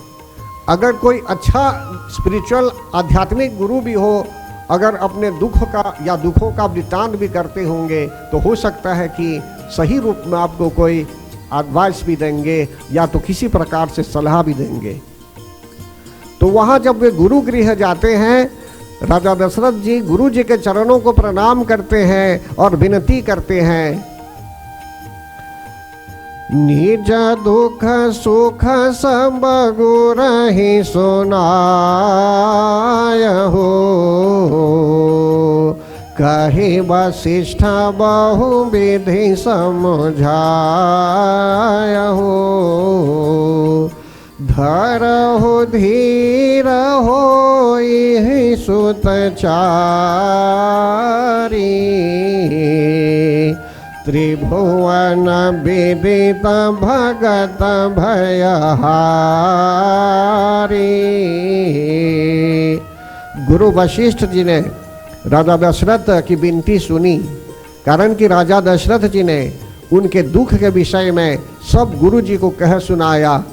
अगर कोई अच्छा स्पिरिचुअल आध्यात्मिक गुरु भी हो, अगर अपने दुख का या दुखों का वृत्तांत भी करते होंगे, तो हो सकता है कि सही रूप में आपको कोई एडवाइस भी देंगे या तो किसी प्रकार से सलाह भी देंगे। तो वहाँ जब वे गुरु गृह जाते हैं, राजा दशरथ जी गुरु जी के चरणों को प्रणाम करते हैं और विनती करते हैं, निज दुख सुख सब गुरहि सुनायहु, कहि वशिष्ठ बहु विधि समझायहु, धरहु धीर होई सुत चारी, त्रिभुवन विदित भगत भयहारी। गुरु वशिष्ठ जी ने राजा दशरथ की विनती सुनी, कारण कि राजा दशरथ जी ने उनके दुख के विषय में सब गुरु जी को कह सुनाया।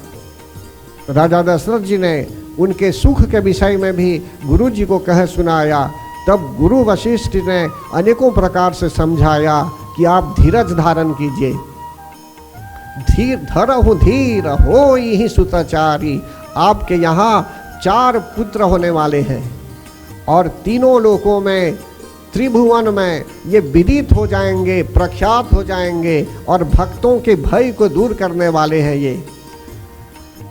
राजा दशरथ जी ने उनके सुख के विषय में भी गुरु जी को कह सुनाया। तब गुरु वशिष्ठ ने अनेकों प्रकार से समझाया कि आप धीरज धारण कीजिए, धरहु धीर होई ही सुतचारी। आपके यहाँ 4 पुत्र होने वाले हैं और तीनों लोकों में, त्रिभुवन में ये विदित हो जाएंगे, प्रख्यात हो जाएंगे और भक्तों के भय को दूर करने वाले हैं ये।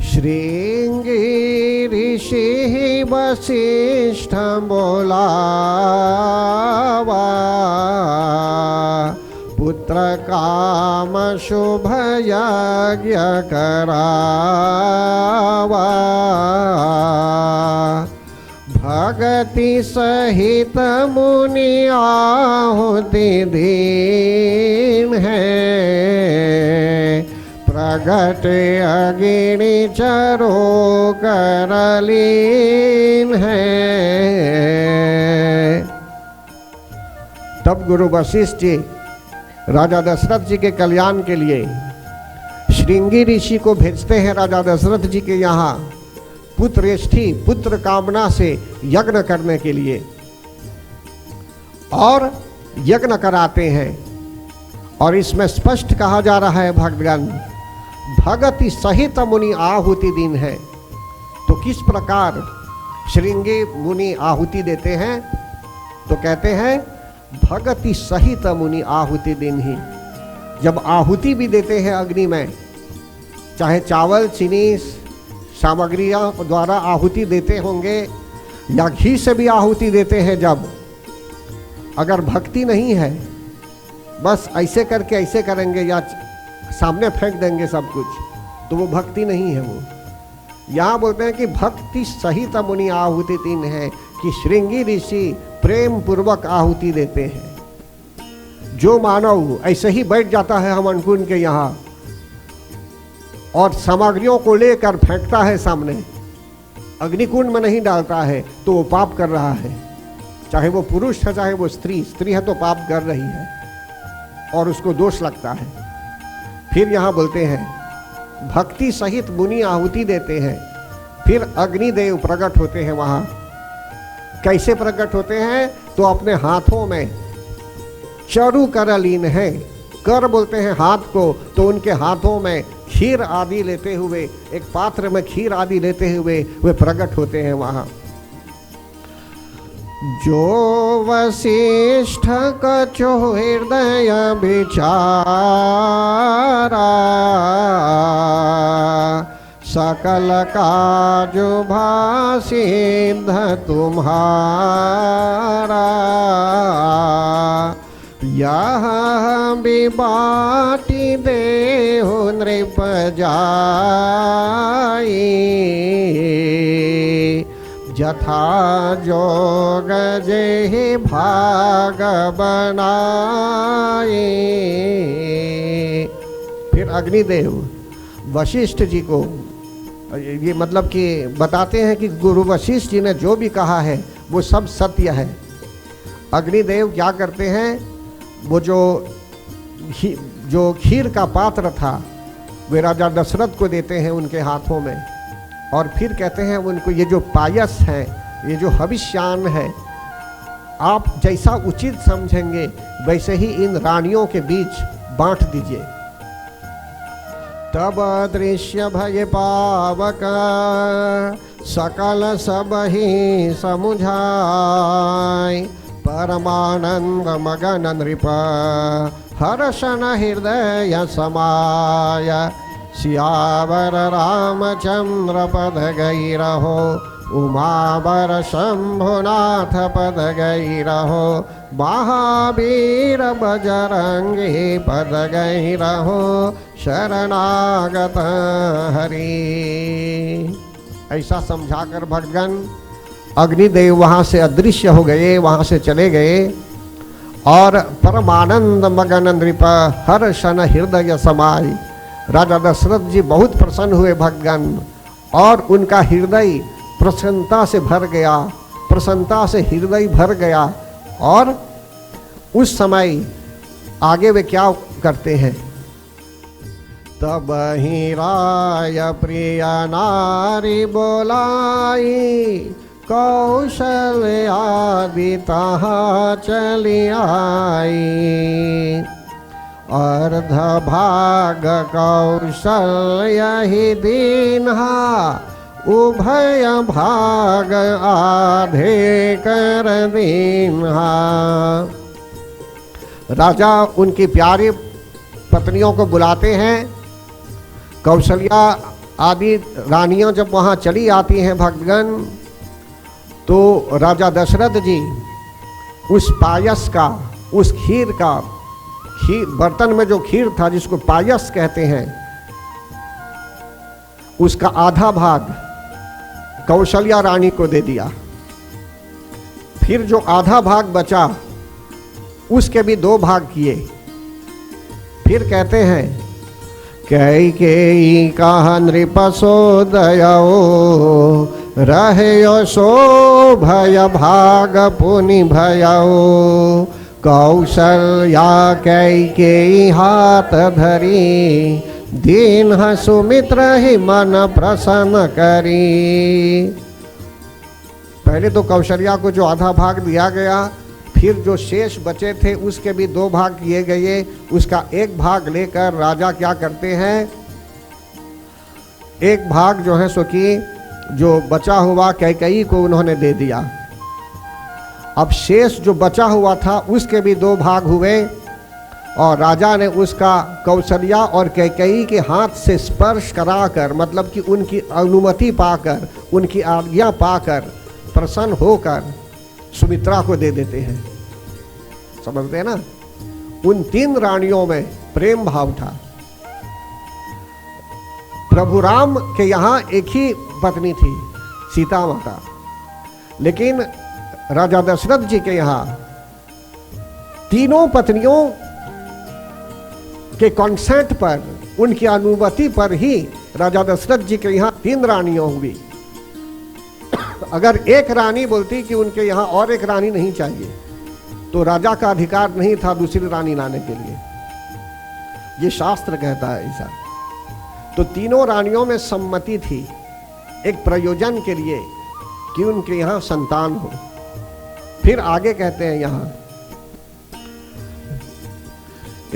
श्रृंगी ऋषि वशिष्ठ बोलावा, पुत्र काम शुभ यज्ञ करावा, भगति सहित मुनि आहुति दीन है, प्रगट अग्नि चरो करलीन है। तब गुरु वशिष्ठ जी राजा दशरथ जी के कल्याण के लिए श्रृंगी ऋषि को भेजते हैं राजा दशरथ जी के यहाँ पुत्रेष्ठी पुत्र कामना से यज्ञ करने के लिए, और यज्ञ कराते हैं। और इसमें स्पष्ट कहा जा रहा है भक्तगण, भगति सहित मुनि आहुति दिन है। तो किस प्रकार श्रृंगी मुनि आहुति देते हैं? तो कहते हैं भगति सहित मुनि आहुति दिन ही। जब आहुति भी देते हैं अग्नि में, चाहे चावल चीनी सामग्रियों द्वारा आहुति देते होंगे या घी से भी आहुति देते हैं, जब अगर भक्ति नहीं है, बस ऐसे करके ऐसे करेंगे या सामने फेंक देंगे सब कुछ, तो वो भक्ति नहीं है। वो यहाँ बोलते हैं कि भक्ति सहित मुनि आहुति तीन है, कि श्रृंगी ऋषि प्रेम पूर्वक आहुति देते हैं। जो मानव ऐसे ही बैठ जाता है हवन कुंड के यहाँ और सामग्रियों को लेकर फेंकता है सामने, अग्निकुंड में नहीं डालता है, तो वो पाप कर रहा है। चाहे वो पुरुष है चाहे वो स्त्री है तो पाप कर रही है और उसको दोष लगता है। फिर यहाँ बोलते हैं भक्ति सहित मुनि आहुति देते हैं। फिर अग्निदेव प्रकट होते हैं वहाँ। कैसे प्रकट होते हैं? तो अपने हाथों में चरु करलीन है। कर बोलते हैं हाथ को, तो उनके हाथों में खीर आदि लेते हुए, एक पात्र में खीर आदि लेते हुए वे प्रकट होते हैं वहाँ। जो वशिष्ठ कछु हृदय विचारा, सकल काज भासिद्ध तुम्हारा। यह विबाटी देहु नृप जाई, जथा जोग जेहि भाग बनाए। फिर अग्निदेव वशिष्ठ जी को, ये मतलब कि बताते हैं कि गुरु वशिष्ठ जी ने जो भी कहा है वो सब सत्य है। अग्निदेव क्या करते हैं, वो जो खीर का पात्र था वे राजा दशरथ को देते हैं उनके हाथों में, और फिर कहते हैं उनको ये जो पायस है, ये जो हविष्यान्न है, आप जैसा उचित समझेंगे वैसे ही इन रानियों के बीच बांट दीजिए। तब दृश्य भय पावक सकल सब ही समुझाय, परमानंद मगन नृप हर्षण हृदय समाय। सियावर रामचंद्र पद गई रहो, उमावर शंभुनाथ पद गई रहो। महावीर बजरंगी पद गई रहो, शरणागत हरि। ऐसा समझाकर भक्तगण अग्निदेव वहाँ से अदृश्य हो गए, वहाँ से चले गए। और परमानंद मगन नृप हर्षण हृदय समाय। राजा दशरथ जी बहुत प्रसन्न हुए भक्तगण, और उनका हृदय प्रसन्नता से भर गया, प्रसन्नता से हृदय भर गया। और उस समय आगे वे क्या करते हैं, तब ही राय प्रिय नारी बोलाई, कौशल्यादि तहाँ चली आई। अर्ध भाग कौशल्य ही दीन्हा, उभय भाग आधे कर दीन्हा। राजा उनकी प्यारी पत्नियों को बुलाते हैं। कौशल्या आदि रानियां जब वहाँ चली आती हैं भक्तगण, तो राजा दशरथ जी उस पायस का, उस खीर का, बर्तन में जो खीर था जिसको पायस कहते हैं, उसका आधा भाग कौशल्या रानी को दे दिया। फिर जो आधा भाग बचा उसके भी 2 भाग किए। फिर कहते हैं कैकेयी कहा नृपसोदयो रहयो सो भय भाग पुनि भयो। कौशल्या कैकेयी हाथ धरी दीन सुमित्र ही मन प्रसन्न करी। पहले तो कौशल्या को जो आधा भाग दिया गया, फिर जो शेष बचे थे उसके भी 2 भाग किए गए। उसका 1 भाग लेकर राजा क्या करते हैं, 1 भाग जो है सो कि जो बचा हुआ कैकेयी को उन्होंने दे दिया। अब शेष जो बचा हुआ था उसके भी 2 भाग हुए और राजा ने उसका कौशल्या और कैकेयी के हाथ से स्पर्श कराकर, मतलब कि उनकी अनुमति पाकर, उनकी आज्ञा पाकर, प्रसन्न होकर सुमित्रा को दे देते हैं। समझते हैं ना? उन 3 रानियों में प्रेम भाव था। प्रभु राम के यहाँ एक ही पत्नी थी, सीता माता, लेकिन राजा दशरथ जी के यहाँ 3 पत्नियों के कॉन्सेंट पर, उनकी अनुमति पर ही राजा दशरथ जी के यहाँ 3 रानियों हुई। अगर एक रानी बोलती कि उनके यहाँ और एक रानी नहीं चाहिए तो राजा का अधिकार नहीं था दूसरी रानी लाने के लिए। ये शास्त्र कहता है ऐसा। तो 3 रानियों में सम्मति थी एक प्रयोजन के लिए कि उनके यहाँ संतान हो। फिर आगे कहते हैं यहाँ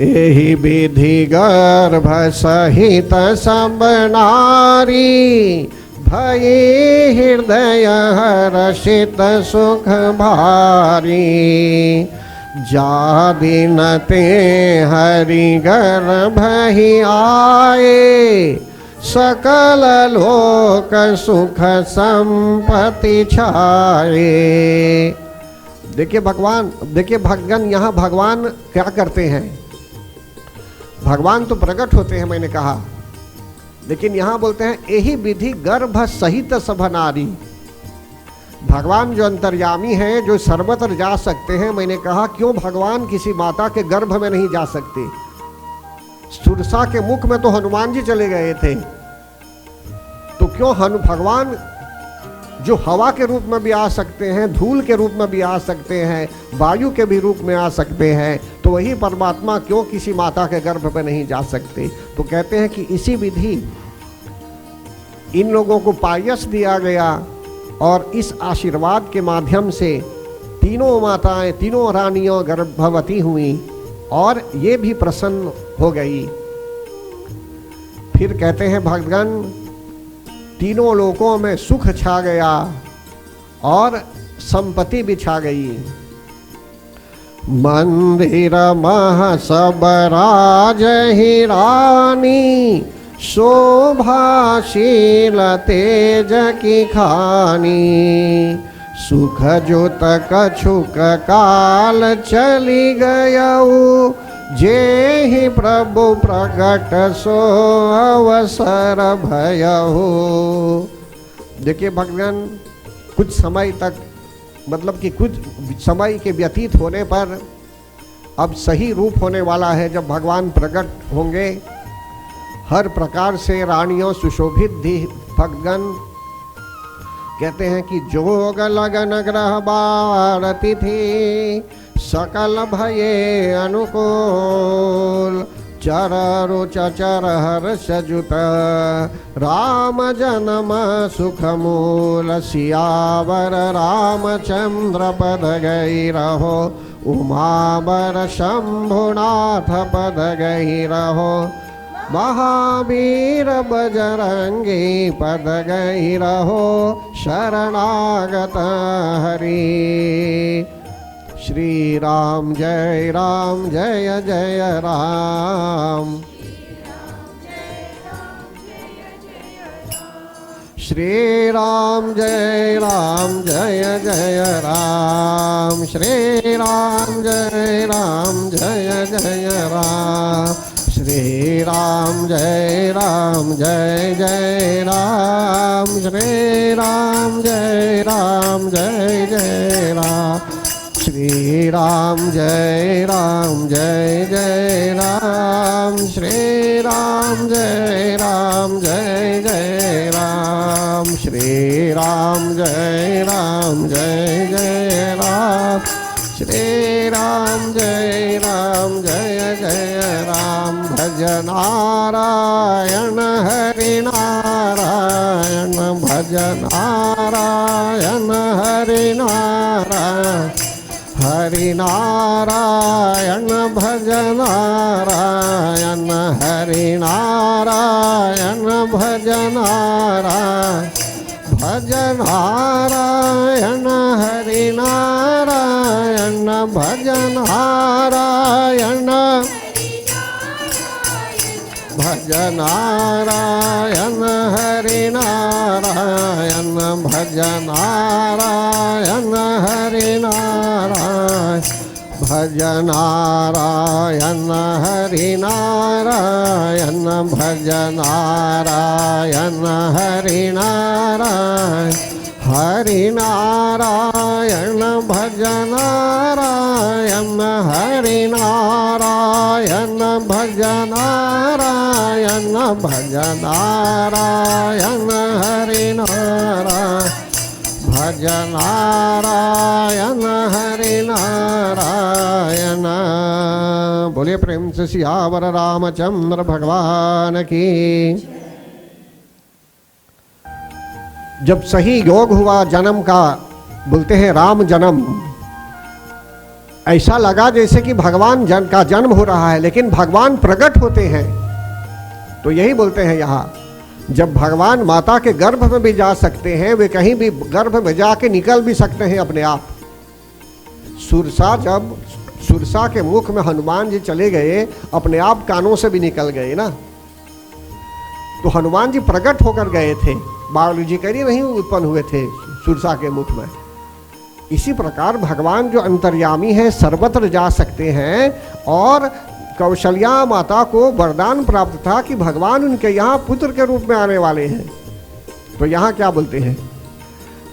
एहि विधि गर्भ सहित सब नारी भये हृदय हर्षित सुख भारी। जा दिन ते हरि गर्भ ही आए सकल लोक सुख संपत्ति छाए। देखिए भगवान, देखिए भगवान, यहाँ भगवान क्या करते हैं? भगवान तो प्रकट होते हैं, मैंने कहा, लेकिन यहां बोलते हैं यही विधि गर्भ सहित सब नारी। भगवान जो अंतर्यामी है, जो सर्वत्र जा सकते हैं, मैंने कहा क्यों भगवान किसी माता के गर्भ में नहीं जा सकते? सुरसा के मुख में तो हनुमान जी चले गए थे, तो क्यों भगवान जो हवा के रूप में भी आ सकते हैं, धूल के रूप में भी आ सकते हैं, वायु के भी रूप में आ सकते हैं, तो वही परमात्मा क्यों किसी माता के गर्भ में नहीं जा सकते? तो कहते हैं कि इसी विधि इन लोगों को पायस दिया गया और इस आशीर्वाद के माध्यम से 3 माताएं, 3 रानियां गर्भवती हुई और ये भी प्रसन्न हो गई। फिर कहते हैं भगवान 3 लोकों में सुख छा गया और संपत्ति भी छा गई। मंदिर मह सब राज ही रानी शोभाशील तेज की खानी। सुख जो तक छुक काल चली गयऊ जे ही प्रभु प्रगट सो अवसर भयहु। देखिए भगवान कुछ समय तक, मतलब कि कुछ समय के व्यतीत होने पर अब सही रूप होने वाला है जब भगवान प्रकट होंगे। हर प्रकार से रानियों सुशोभित थी। भगवान कहते हैं कि जोग लगन ग्रह बारती थी सकल भये अनुकूल। चररु चचर हर्ष जुत राम जन्म सुख मूल। सियावर रामचंद्र पद गई रहो उमावर शंभुनाथ पद गई रहो। महावीर बजरंगी पद गई रहो शरणागत हरि। श्री राम जय जय राम। श्री राम जय जय राम। श्री राम जय जय राम। श्री राम जय जय राम। श्री राम जय जय राम। श्री राम जय राम जय जय राम, श्री राम जय राम जय जय राम, श्री राम जय राम जय जय राम, श्री राम जय राम जय जय राम। भज नारायण हरि नारायण, भज नारायण हरि नारायण, हरि नारायण भज नारायण, हरि नारायण भज नारायण, भज नारायण हरि नारायण, भज नारायण, भज नारायण हरि नारायण, भज नारायण हरि नारायण, भज नारायण हरि नारायण, भज नारायण हरि नारायण, हरि नारायण भज नारायण, हरि नारायण भज नारायण, भज नारायण हरि नारायण, भज नारायण हरि नारायण। बोलिए प्रेम से सियावर रामचंद्र भगवान की। जब सही योग हुआ जन्म का, बोलते हैं राम जन्म, ऐसा लगा जैसे कि भगवान का जन्म हो रहा है, लेकिन भगवान प्रकट होते हैं। तो यही बोलते हैं यहाँ, जब भगवान माता के गर्भ में भी जा सकते हैं, वे कहीं भी गर्भ में जाके निकल भी सकते हैं अपने आप। जब सुरसा के मुख में हनुमान जी चले गए, अपने आप कानों से भी निकल गए ना, तो हनुमान जी प्रकट होकर गए थे, बालू जी करीब नहीं उत्पन्न हुए थे सुरसा के मुख में। इसी प्रकार भगवान जो अंतर्यामी है, सर्वत्र जा सकते हैं। और कौशल्या माता को वरदान प्राप्त था कि भगवान उनके यहाँ पुत्र के रूप में आने वाले हैं। तो यहाँ क्या बोलते हैं,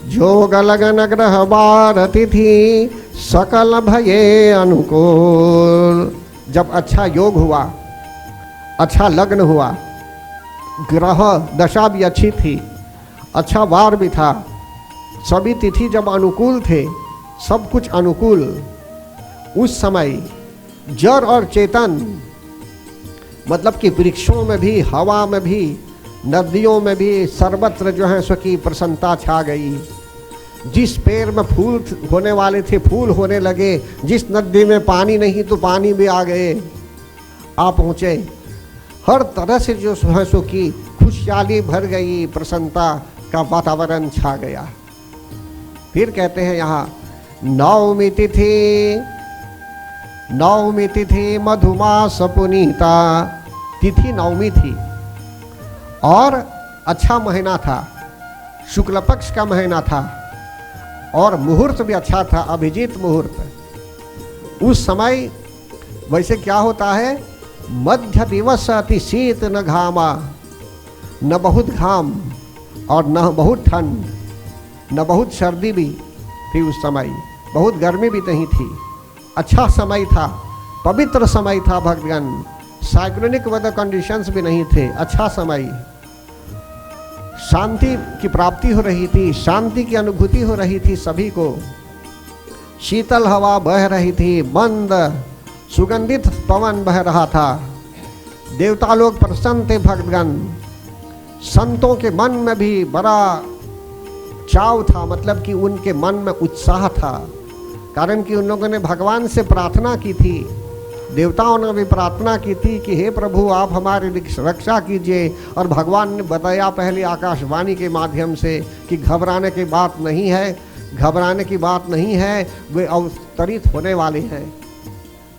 जोग लगन ग्रह बार तिथि सकल भये अनुकूल। जब अच्छा योग हुआ, अच्छा लग्न हुआ, ग्रह दशा भी अच्छी थी, अच्छा वार भी था, सभी तिथि जब अनुकूल थे, सब कुछ अनुकूल, उस समय जड़ और चेतन, मतलब कि वृक्षों में भी, हवा में भी, नदियों में भी, सर्वत्र जो है सो की प्रसन्नता छा गई। जिस पेड़ में फूल होने वाले थे, फूल होने लगे, जिस नदी में पानी नहीं तो पानी भी आ गए, आ पहुँचे। हर तरह से जो है सो की खुशहाली भर गई, प्रसन्नता का वातावरण छा गया। फिर कहते हैं यहाँ, नवमी तिथि मधुमास पुनीता। तिथि नवमी थी और अच्छा महीना था, शुक्ल पक्ष का महीना था, और मुहूर्त भी अच्छा था, अभिजीत मुहूर्त। उस समय वैसे क्या होता है, मध्य दिवस अति शीत न घामा, न बहुत घाम और न बहुत ठंड, न बहुत सर्दी भी थी उस समय, बहुत गर्मी भी नहीं थी। अच्छा समय था, पवित्र समय था भक्तगण, साइक्लोनिक वेदर कंडीशंस भी नहीं थे, अच्छा समय, शांति की प्राप्ति हो रही थी, शांति की अनुभूति हो रही थी सभी को। शीतल हवा बह रही थी, मंद सुगंधित पवन बह रहा था, देवता लोग प्रसन्न थे भक्तगण। संतों के मन में भी बड़ा चाव था, मतलब कि उनके मन में उत्साह था, कारण कि उन लोगों ने भगवान से प्रार्थना की थी, देवताओं ने भी प्रार्थना की थी कि हे प्रभु आप हमारी रक्षा कीजिए। और भगवान ने बताया पहले आकाशवाणी के माध्यम से कि घबराने की बात नहीं है, घबराने की बात नहीं है, वे अवतरित होने वाले हैं।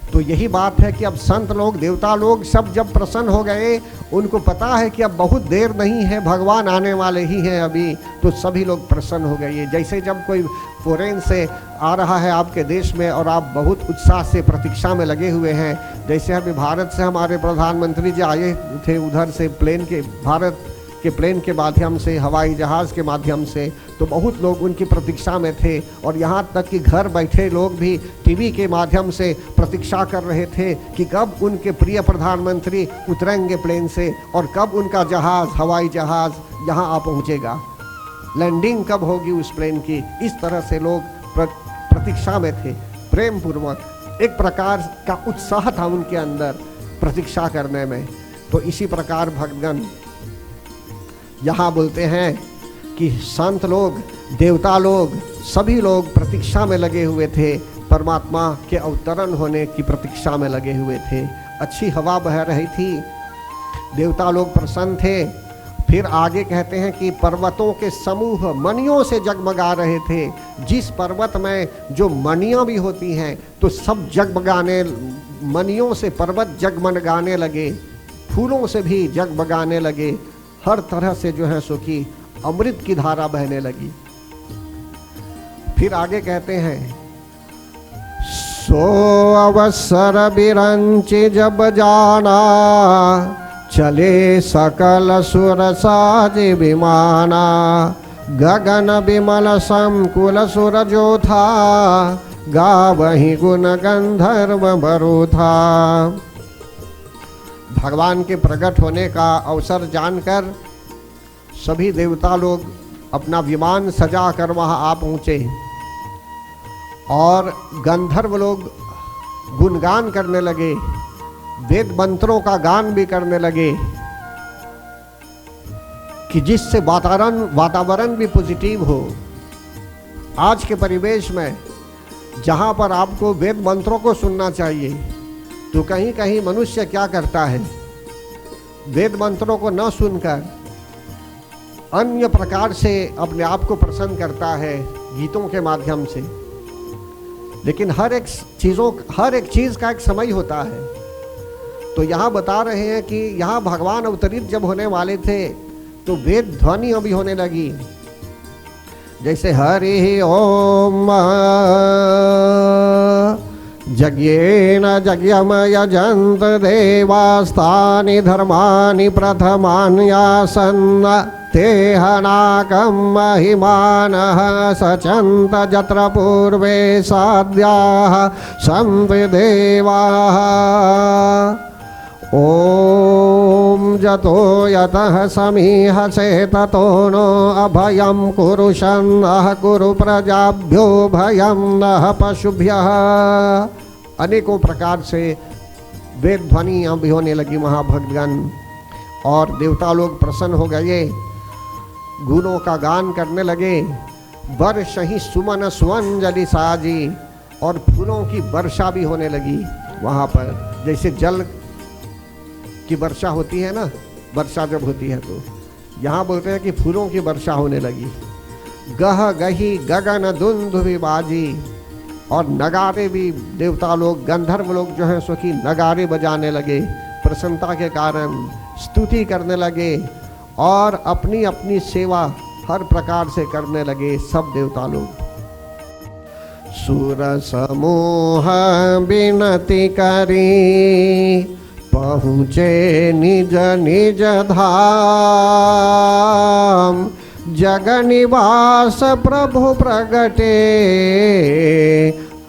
तो यही बात है कि अब संत लोग, देवता लोग सब जब प्रसन्न हो गए, उनको पता है कि अब बहुत देर नहीं है, भगवान आने वाले ही हैं अभी, तो सभी लोग प्रसन्न हो गए। जैसे जब कोई फॉरेन से आ रहा है आपके देश में और आप बहुत उत्साह से प्रतीक्षा में लगे हुए हैं, जैसे अभी भारत से हमारे प्रधानमंत्री जी आए थे उधर से प्लेन के, भारत के प्लेन के माध्यम से, हवाई जहाज़ के माध्यम से, तो बहुत लोग उनकी प्रतीक्षा में थे। और यहाँ तक कि घर बैठे लोग भी टीवी के माध्यम से प्रतीक्षा कर रहे थे कि कब उनके प्रिय प्रधानमंत्री उतरेंगे प्लेन से और कब उनका जहाज़, हवाई जहाज़ यहाँ आ पहुँचेगा, लैंडिंग कब होगी उस प्लेन की। इस तरह से लोग प्रतीक्षा में थे, प्रेम पूर्वक, एक प्रकार का उत्साह था उनके अंदर प्रतीक्षा करने में। तो इसी प्रकार भक्तगण यहाँ बोलते हैं कि संत लोग, देवता लोग, सभी लोग प्रतीक्षा में लगे हुए थे, परमात्मा के अवतरण होने की प्रतीक्षा में लगे हुए थे। अच्छी हवा बह रही थी, देवता लोग प्रसन्न थे। फिर आगे कहते हैं कि पर्वतों के समूह मणियों से जगमगा रहे थे। जिस पर्वत में जो मणियाँ भी होती हैं तो सब जगमगाने, मणियों से पर्वत जगमगाने लगे, फूलों से भी जगमगाने लगे, हर तरह से जो है सो कि अमृत की धारा बहने लगी। फिर आगे कहते हैं, सो अवसर बिरंचि जब जाना, चले सकल सुर साज विमाना, गगन विमल संकुल सुर जो था, गावहि गुण गंधर्व बरु था। भगवान के प्रकट होने का अवसर जानकर सभी देवता लोग अपना विमान सजा कर वहाँ आ पहुँचे और गंधर्व लोग गुणगान करने लगे, वेद मंत्रों का गान भी करने लगे कि जिससे वातावरण भी पॉजिटिव हो। आज के परिवेश में जहाँ पर आपको वेद मंत्रों को सुनना चाहिए, तो कहीं कहीं मनुष्य क्या करता है, वेद मंत्रों को न सुनकर अन्य प्रकार से अपने आप को प्रसन्न करता है गीतों के माध्यम से। लेकिन हर एक चीज़ का एक समय होता है। तो यहाँ बता रहे हैं कि यहाँ भगवान अवतरित जब होने वाले थे तो वेद ध्वनि अभी होने लगी, जैसे हरि ओम यज्ञेन यज्ञम यजन्त देवास्तानि धर्माणि प्रथमान्यासन्, तेहनाकं महिमानः सचन्त यत्र पूर्वे साध्याः सन्ति देवाः। ओम जतो यतः समीहसे ततो नो अभयं कुरु शन्नः, कुरु प्रजाभ्यो भयं नः पशुभ्यः। अनेकों प्रकार से वेद ध्वनियाँ भी होने लगी महाभक्तगण, और देवता लोग प्रसन्न हो गए, गुणों का गान करने लगे। वर्ष ही सुमन सुअंजलि साजी, और फूलों की वर्षा भी होने लगी वहाँ पर। जैसे जल की वर्षा होती है ना, वर्षा जब होती है तो यहाँ बोलते हैं कि फूलों की वर्षा होने लगी। गह गही गगन दुंदुभि बाजी, और नगारे भी देवता लोग, गंधर्व लोग जो हैं सो कि नगारे बजाने लगे, प्रसन्नता के कारण स्तुति करने लगे और अपनी अपनी सेवा हर प्रकार से करने लगे सब देवता लोग। सुर समूह विनती करी, पहुँचे निज निज धाम, जग निवास प्रभु प्रगटे,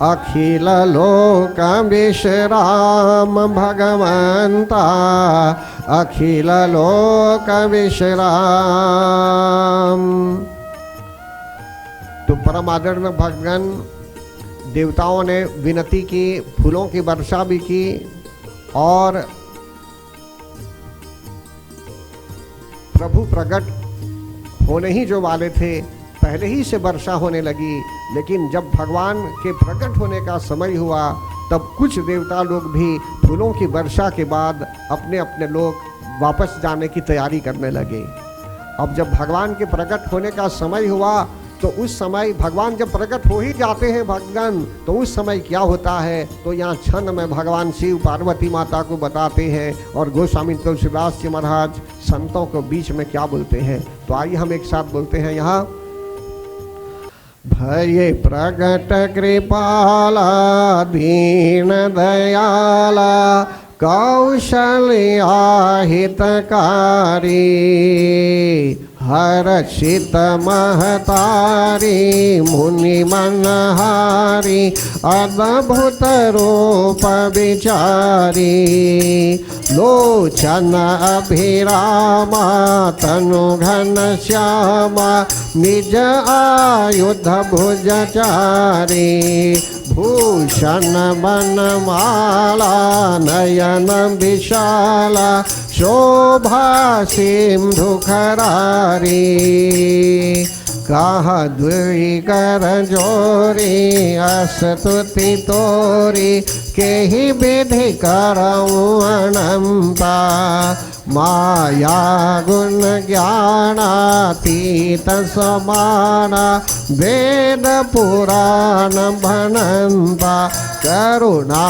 अखिल लोक विश्राम भगवंता, अखिल लोक विश्राम। तो परम आदरणीय भगवान देवताओं ने विनती की, फूलों की वर्षा भी की, और प्रभु प्रकट होने ही जो वाले थे, पहले ही से वर्षा होने लगी। लेकिन जब भगवान के प्रकट होने का समय हुआ तब कुछ देवता लोग भी फूलों की वर्षा के बाद अपने अपने लोग वापस जाने की तैयारी करने लगे। अब जब भगवान के प्रकट होने का समय हुआ तो उस समय भगवान जब प्रकट हो ही जाते हैं भगवान, तो उस समय क्या होता है, तो यहाँ क्षण में भगवान शिव पार्वती माता को बताते हैं और गोस्वामी तुलसीदास जी महाराज संतों को बीच में क्या बोलते हैं। तो आइए हम एक साथ बोलते हैं यहाँ, भये प्रगट कृपाला दीन दयाला, कौशल्या हितकारी हर्षित महतारी मुनि मनहारी अद्भुत रूप विचारी लोचन अभिरामा तनु घन श्यामा निज आयुध भुजचारी भूषण बनमाला नयन विशाला शोभा सिंधुखरारी कहा दुई कर जोरी अस्तुति तोरी केहि विधि करऊँ अनंता माया गुण ज्ञानातीत समाना वेद पुराण भनंता करुणा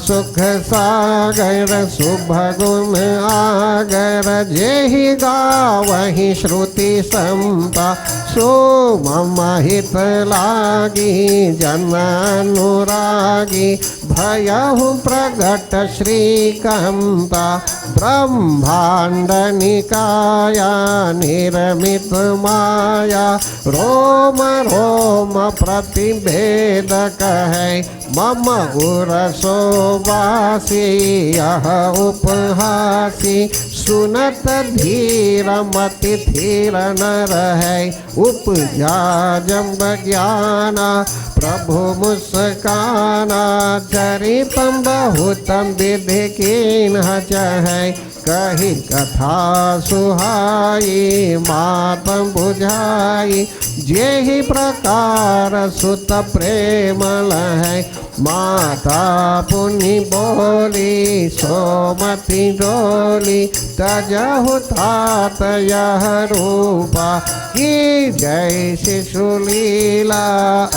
सुख सागर शुभ गुण आगर जेहि गावहि श्रुति संता सो मम हित लागी जन अनुरागी भयहु प्रगट श्रीकंता ब्रह्मांड निकाया निर्मित माया रोम रोम प्रतिभेदक है मम उरसो वासी यह उपहासी सुनत धीर मति धीर न रहे उपजा जब ज्ञाना प्रभु मुस्काना चरितम बहुतम विधि कीन चाहे कही कथा सुहाई मातम बुझाई जेहि प्रकार सुत प्रेम लहै माता पुनि बोली सोमति डोली तजहु तात यह रूपा की जय शिशुलीला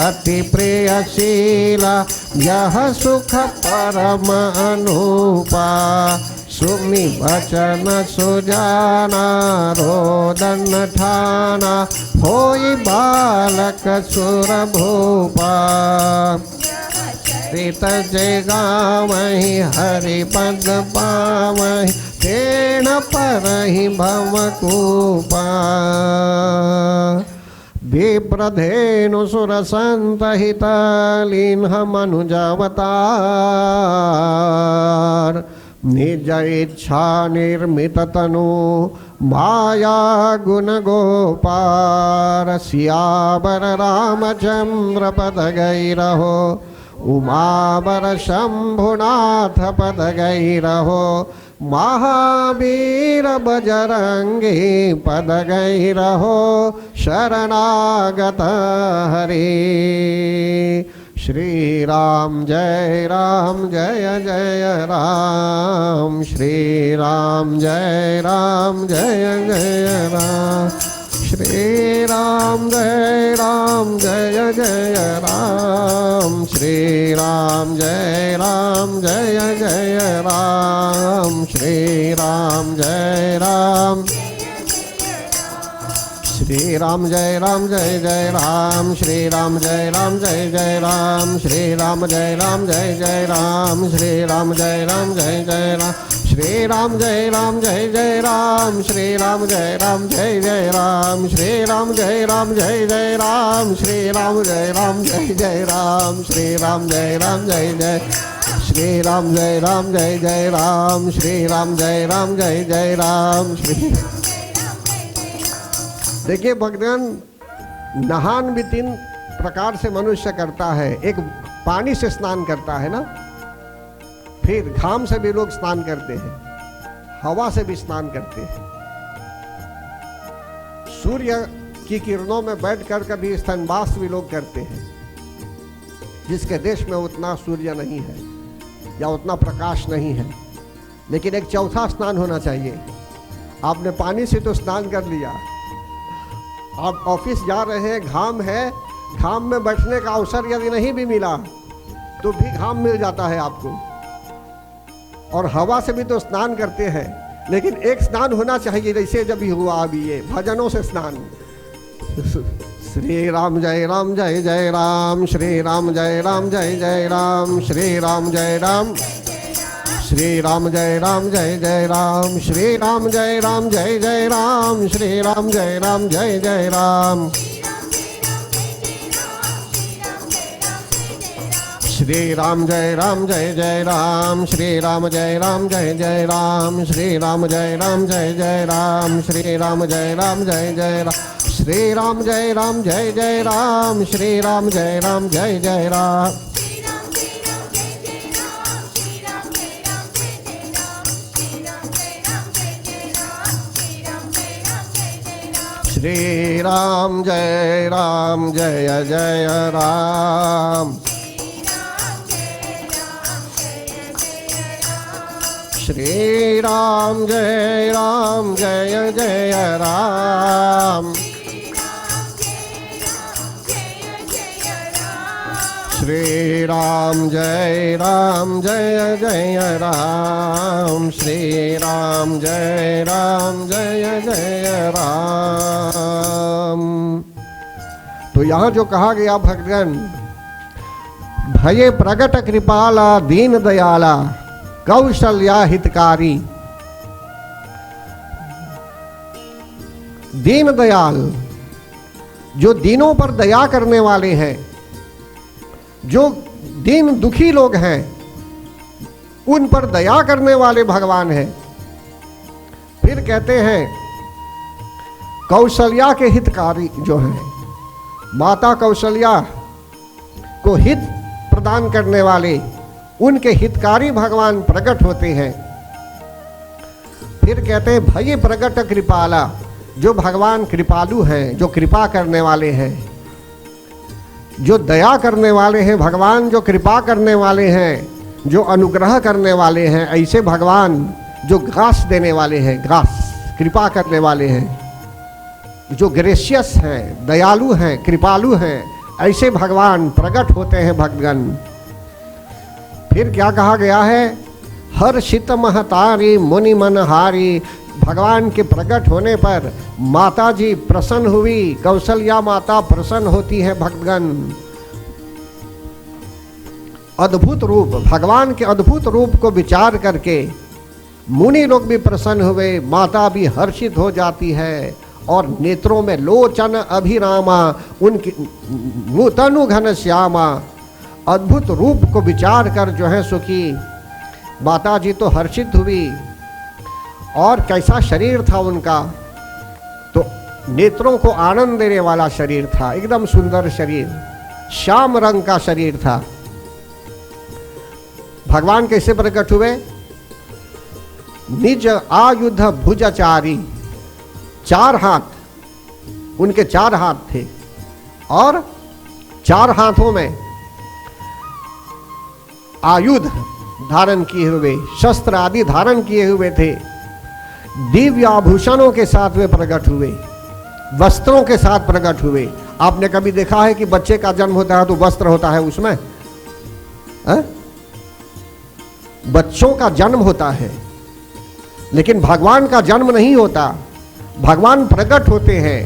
अति प्रियशीला यह सुख परम अनूपा सुमि बचन सुजाना रोदन ठाना होई बालक सुर भूपा प्रीत जय गावहि हरि पद पावहि तेण परहि भवकूपा विप्रधेनु सुरसंतहितलीन्ह मनुजावतार निज इच्छा निर्मित तनु माया गुण गोपार सियावर रामचंद्र पद गई रहो उमावर शंभुनाथ पद गई रहो महावीर बजरंगी पद गई रहो शरणागत हरि श्री राम जय जय राम श्री राम जय जय राम श्री राम जय जय राम श्री राम जय जय राम श्री राम जय श्री राम जय जय राम श्री राम जय जय राम श्री राम जय जय राम श्री राम जय जय राम श्री राम जय जय राम श्री राम जय जय राम श्री राम जय जय राम श्री राम जय जय राम श्री राम जय जय श्री राम जय जय राम श्री राम जय जय राम श्री देखिए भगवान नहान भी 3 प्रकार से मनुष्य करता है। एक पानी से स्नान करता है ना, फिर घाम से भी लोग स्नान करते हैं, हवा से भी स्नान करते हैं, सूर्य की किरणों में बैठ कर कभी स्तनबास भी लोग करते हैं, जिसके देश में उतना सूर्य नहीं है या उतना प्रकाश नहीं है। लेकिन एक चौथा स्नान होना चाहिए। आपने पानी से तो स्नान कर लिया, आप ऑफिस जा रहे हैं, घाम है, घाम में बैठने का अवसर यदि नहीं भी मिला तो भी घाम मिल जाता है आपको, और हवा से भी तो स्नान करते हैं। लेकिन एक स्नान होना चाहिए, जैसे जब भी हुआ अभी ये भजनों से स्नान। श्री राम जय जय राम श्री राम जय जय राम श्री राम जय श्री राम जय जय राम, श्री राम जय जय राम, श्री राम जय जय राम, श्री राम जय जय राम, श्री राम जय जय राम, श्री राम जय जय राम, श्री राम जय जय राम, श्री राम जय जय राम, श्री राम जय जय राम, श्री राम जय जय राम, श्री राम जय जय राम, श्री राम जय जय राम, श्री राम जय जय राम। तो यहाँ जो कहा गया भक्तगण, भये प्रगट कृपाला दीन दयाला कौशल्या हितकारी। दीन दयाल, जो दीनों पर दया करने वाले हैं, जो दीन दुखी लोग हैं उन पर दया करने वाले भगवान हैं। फिर कहते हैं कौशल्या के हितकारी जो हैं, माता कौशल्या को हित प्रदान करने वाले, उनके हितकारी भगवान प्रकट होते हैं। फिर कहते हैं भय प्रगट कृपाला, जो भगवान कृपालु हैं, जो कृपा करने वाले हैं, जो दया करने वाले हैं भगवान, जो कृपा करने वाले हैं, जो अनुग्रह करने वाले हैं। ऐसे भगवान जो ग्रास देने वाले हैं, ग्रास कृपा करने वाले हैं, जो ग्रेशियस हैं, दयालु हैं, कृपालु हैं, ऐसे भगवान प्रकट होते हैं भक्तगण। फिर क्या कहा गया है, हर्षित महतारी मुनि मनहारी। भगवान के प्रकट होने पर माता जी प्रसन्न हुई, कौशल्या माता प्रसन्न होती है भक्तगण। अद्भुत रूप, भगवान के अद्भुत रूप को विचार करके मुनि लोग भी प्रसन्न हुए, माता भी हर्षित हो जाती है और नेत्रों में लोचन अभिरामा, उनकी तनु घन श्यामा। अद्भुत रूप को विचार कर जो है सुखी माता जी तो हर्षित हुई। और कैसा शरीर था उनका, तो नेत्रों को आनंद देने वाला शरीर था, एकदम सुंदर शरीर, श्याम रंग का शरीर था। भगवान कैसे प्रकट हुए, निज आयुध भुजचारी। चार हाथ, उनके चार हाथ थे और चार हाथों में आयुध धारण किए हुए, शस्त्र आदि धारण किए हुए थे। दिव्य आभूषणों के साथ वे प्रकट हुए, वस्त्रों के साथ प्रकट हुए। आपने कभी देखा है कि बच्चे का जन्म होता है तो वस्त्र होता है उसमें? बच्चों का जन्म होता है, लेकिन भगवान का जन्म नहीं होता। भगवान प्रकट होते हैं,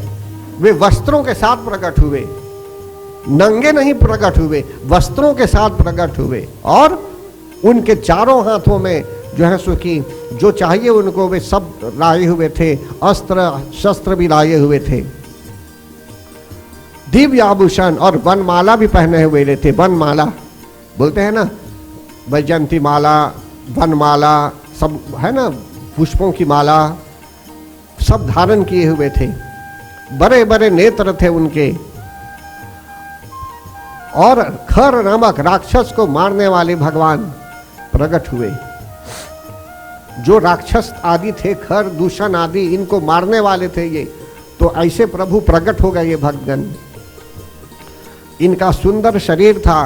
वे वस्त्रों के साथ प्रकट हुए, नंगे नहीं प्रकट हुए, वस्त्रों के साथ प्रकट हुए। और उनके चारों हाथों में जो है सो कि जो चाहिए उनको वे सब लाए हुए थे, अस्त्र शस्त्र भी लाए हुए थे, दिव्य आभूषण और वनमाला भी पहने हुए थे। वनमाला बोलते हैं ना, वैजयंती माला, वनमाला सब है ना, पुष्पों की माला सब धारण किए हुए थे। बड़े बड़े नेत्र थे उनके। और खर नामक राक्षस को मारने वाले भगवान प्रकट हुए। जो राक्षस आदि थे, खर दूषण आदि, इनको मारने वाले थे ये, तो ऐसे प्रभु प्रकट हो गए ये भक्तगण। इनका सुंदर शरीर था,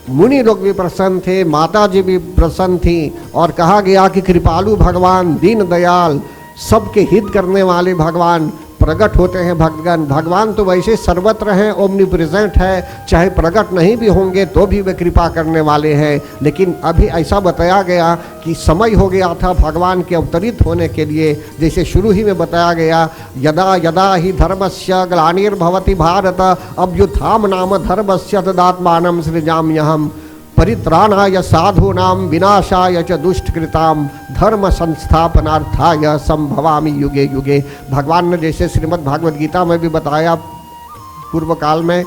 मुनि लोग भी प्रसन्न थे, माता जी भी प्रसन्न थी। और कहा गया कि कृपालु भगवान, दीन दयाल, सबके हित करने वाले भगवान प्रकट होते हैं भक्तगण। भगवान तो वैसे सर्वत्र हैं, ओमनी प्रेजेंट है, चाहे प्रकट नहीं भी होंगे तो भी वे कृपा करने वाले हैं। लेकिन अभी ऐसा बताया गया कि समय हो गया था भगवान के अवतरित होने के लिए। जैसे शुरू ही में बताया गया, यदा यदा ही धर्मस्य ग्लानिर्भवति भारत अभ्युत्थान नाम धर्मस्य तदात्मानं सृजाम्यहम्। परित्राणाय साधूनां विनाशाय च दुष्टकृताम धर्म संस्थापनार्थाय संभवामि युगे युगे। भगवान ने जैसे श्रीमद् भागवत गीता में भी बताया पूर्व काल में,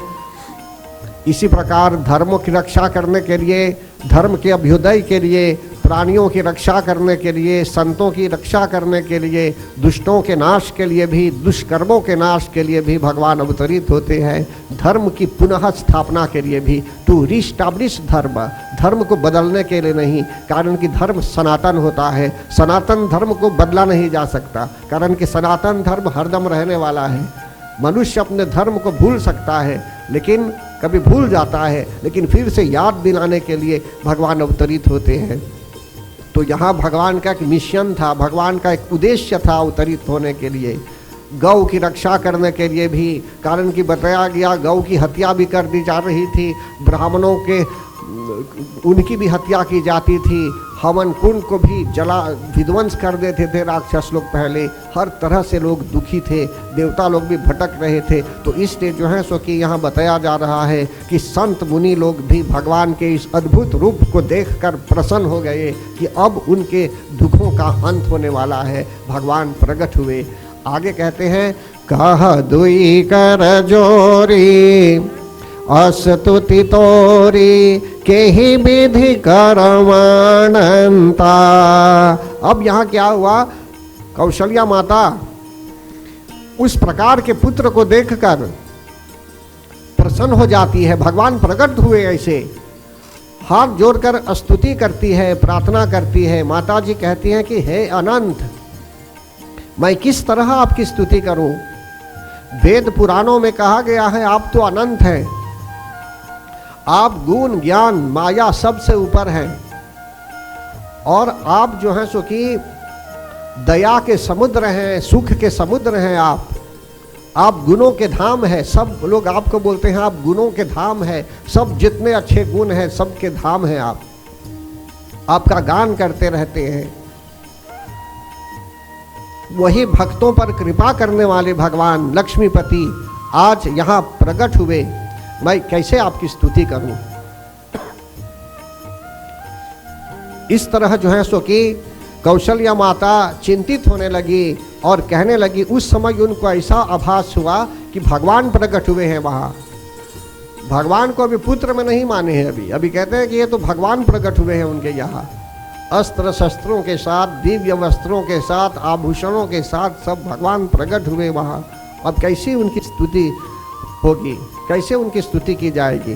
इसी प्रकार धर्म की रक्षा करने के लिए, धर्म के अभ्युदय के लिए, प्राणियों की रक्षा करने के लिए, संतों की रक्षा करने के लिए, दुष्टों के नाश के लिए भी, दुष्कर्मों के नाश के लिए भी भगवान अवतरित होते हैं। धर्म की पुनः स्थापना के लिए भी, टू रिस्टैब्लिश धर्म, धर्म को बदलने के लिए नहीं, कारण कि धर्म सनातन होता है। सनातन धर्म को बदला नहीं जा सकता, कारण कि सनातन धर्म हरदम रहने वाला है। मनुष्य अपने धर्म को भूल सकता है, लेकिन कभी भूल जाता है, लेकिन फिर से याद दिलाने के लिए भगवान अवतरित होते हैं। तो यहाँ भगवान का एक मिशन था, भगवान का एक उद्देश्य था अवतरित होने के लिए। गौ की रक्षा करने के लिए भी, कारण कि बताया गया गौ की हत्या भी कर दी जा रही थी, ब्राह्मणों के उनकी भी हत्या की जाती थी, हवन कुंड को भी जला विध्वंस कर देते थे राक्षस लोग पहले। हर तरह से लोग दुखी थे, देवता लोग भी भटक रहे थे। तो इसलिए जो है सो कि यहाँ बताया जा रहा है कि संत मुनि लोग भी भगवान के इस अद्भुत रूप को देखकर प्रसन्न हो गए कि अब उनके दुखों का अंत होने वाला है। भगवान प्रकट हुए। आगे कहते हैं, कह दुई कर जोरी अस्तुति तोरी के ही विधि करवानंता। अब यहाँ क्या हुआ, कौशल्या माता उस प्रकार के पुत्र को देखकर प्रसन्न हो जाती है। भगवान प्रकट हुए ऐसे, हाथ जोड़कर स्तुति करती है, प्रार्थना करती है। माता जी कहती हैं कि हे अनंत, मैं किस तरह आपकी स्तुति करूं। वेद पुराणों में कहा गया है आप तो अनंत हैं, आप गुण ज्ञान माया सबसे ऊपर हैं, और आप जो हैं सो कि दया के समुद्र हैं, सुख के समुद्र हैं। आप गुणों के धाम है। सब लोग आपको बोलते हैं आप गुणों के धाम है, सब जितने अच्छे गुण हैं सबके धाम हैं। आप आपका गान करते रहते हैं। वही भक्तों पर कृपा करने वाले भगवान लक्ष्मीपति आज यहाँ प्रकट हुए। मैं कैसे आपकी स्तुति करूं। इस तरह जो है सो कि कौशल्या माता चिंतित होने लगी और कहने लगी, उस समय उनको ऐसा आभास हुआ कि भगवान प्रकट हुए हैं वहां। भगवान को अभी पुत्र में नहीं माने हैं, अभी कहते हैं कि ये तो भगवान प्रकट हुए हैं उनके यहाँ, अस्त्र शस्त्रों के साथ, दिव्य वस्त्रों के साथ, आभूषणों के साथ सब भगवान प्रकट हुए वहां। अब कैसी उनकी स्तुति होगी, कैसे उनकी स्तुति की जाएगी।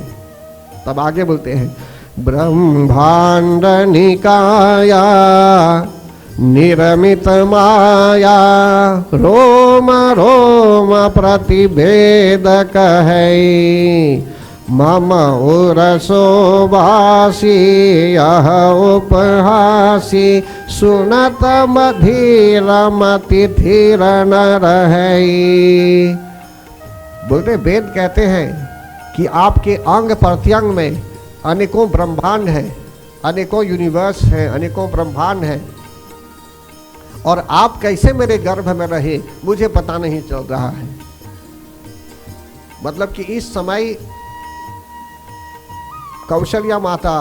तब आगे बोलते हैं, ब्रह्मांड निकाया निरमित माया रोम रोम प्रतिभेद कहे मम उरसोवासी यह उपहासी सुनत मधीरमति धीर न रहे। बोलते वेद कहते हैं कि आपके अंग प्रत्यंग में अनेकों ब्रह्मांड हैं, अनेकों यूनिवर्स हैं, अनेकों ब्रह्मांड हैं, और आप कैसे मेरे गर्भ में रहे मुझे पता नहीं चल रहा है। मतलब कि इस समय कौशल्या माता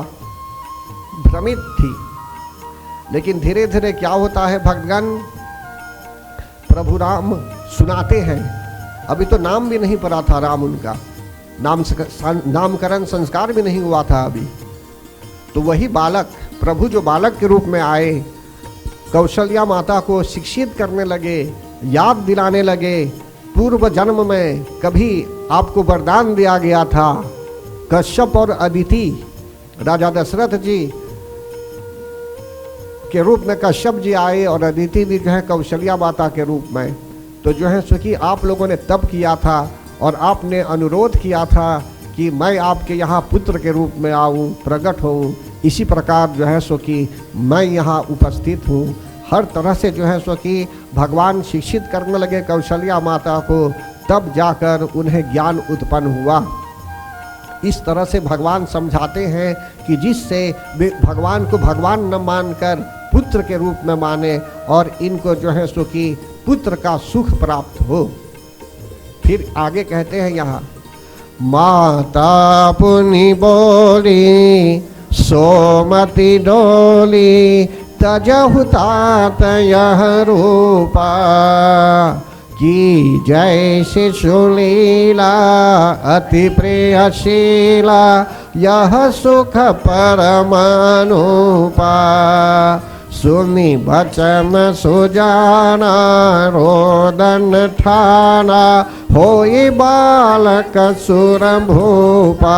भ्रमित थी, लेकिन धीरे धीरे क्या होता है भक्तगण, प्रभु राम सुनाते हैं। अभी तो नाम भी नहीं पड़ा था राम, उनका नामकरण संस्कार भी नहीं हुआ था अभी। तो वही बालक प्रभु जो बालक के रूप में आए, कौशल्या माता को शिक्षित करने लगे, याद दिलाने लगे, पूर्व जन्म में कभी आपको वरदान दिया गया था। कश्यप और अदिति राजा दशरथ जी के रूप में कश्यप जी आए, और अदिति भी जो है कौशल्या माता के रूप में। तो जो है सो कि आप लोगों ने तप किया था और आपने अनुरोध किया था कि मैं आपके यहाँ पुत्र के रूप में आऊँ, प्रकट होऊँ। इसी प्रकार जो है सो कि मैं यहाँ उपस्थित हूँ। हर तरह से जो है सो कि भगवान शिक्षित करने लगे कौशल्या माता को, तब जाकर उन्हें ज्ञान उत्पन्न हुआ। इस तरह से भगवान समझाते हैं कि जिससे वे भगवान को भगवान न मानकर पुत्र के रूप में माने, और इनको जो है सो कि पुत्र का सुख प्राप्त हो। फिर आगे कहते हैं यहाँ, माता पुनि बोली सोमति डोली तजहु तात यह रूपा, की जय शिशुलीला अति प्रियशीला यह सुख परमानुपा। सुनि बचन सुजाना रोदन ठाना, होई बालक सुर भूपा।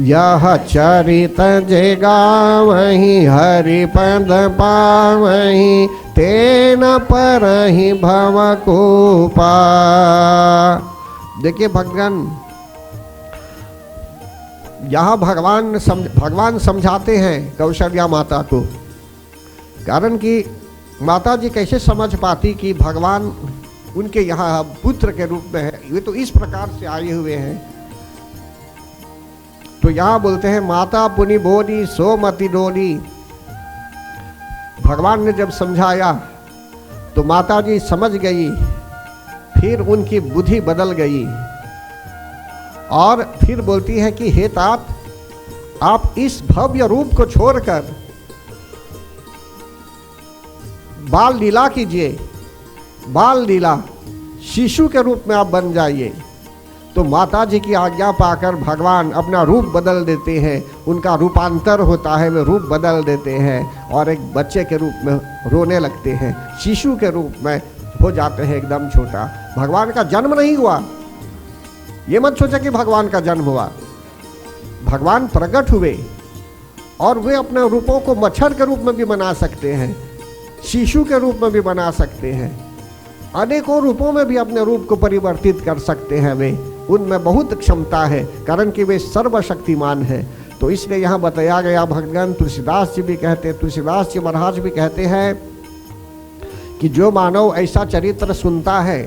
यह चरित जे गावहि हरि पद पावहि, तेन परहि भवकूपा। देखिए भगवान, यहाँ भगवान समझाते हैं कौशल्या माता को, कारण कि माता जी कैसे समझ पाती कि भगवान उनके यहाँ पुत्र के रूप में है, ये तो इस प्रकार से आए हुए हैं। तो यहाँ बोलते हैं माता पुनि बोली सोमति डोली। भगवान ने जब समझाया तो माता जी समझ गई, फिर उनकी बुद्धि बदल गई और फिर बोलती है कि हे तात, आप इस भव्य रूप को छोड़कर बाल लीला कीजिए, बाल लीला शिशु के रूप में आप बन जाइए। तो माता जी की आज्ञा पाकर भगवान अपना रूप बदल देते हैं, उनका रूपांतर होता है, वे रूप बदल देते हैं और एक बच्चे के रूप में रोने लगते हैं, शिशु के रूप में हो जाते हैं, एकदम छोटा। भगवान का जन्म नहीं हुआ, ये मत सोचा कि भगवान का जन्म हुआ। भगवान प्रकट हुए और वे अपने रूपों को मच्छर के रूप में भी बना सकते हैं, शिशु के रूप में भी बना सकते हैं, अनेकों रूपों में भी अपने रूप को परिवर्तित कर सकते हैं। वे उनमें बहुत क्षमता है, कारण कि वे सर्वशक्तिमान है। तो इसलिए यहाँ बताया गया, भगवान तुलसीदास जी भी कहते, तुलसीदास जी महाराज भी कहते हैं कि जो मानव ऐसा चरित्र सुनता है,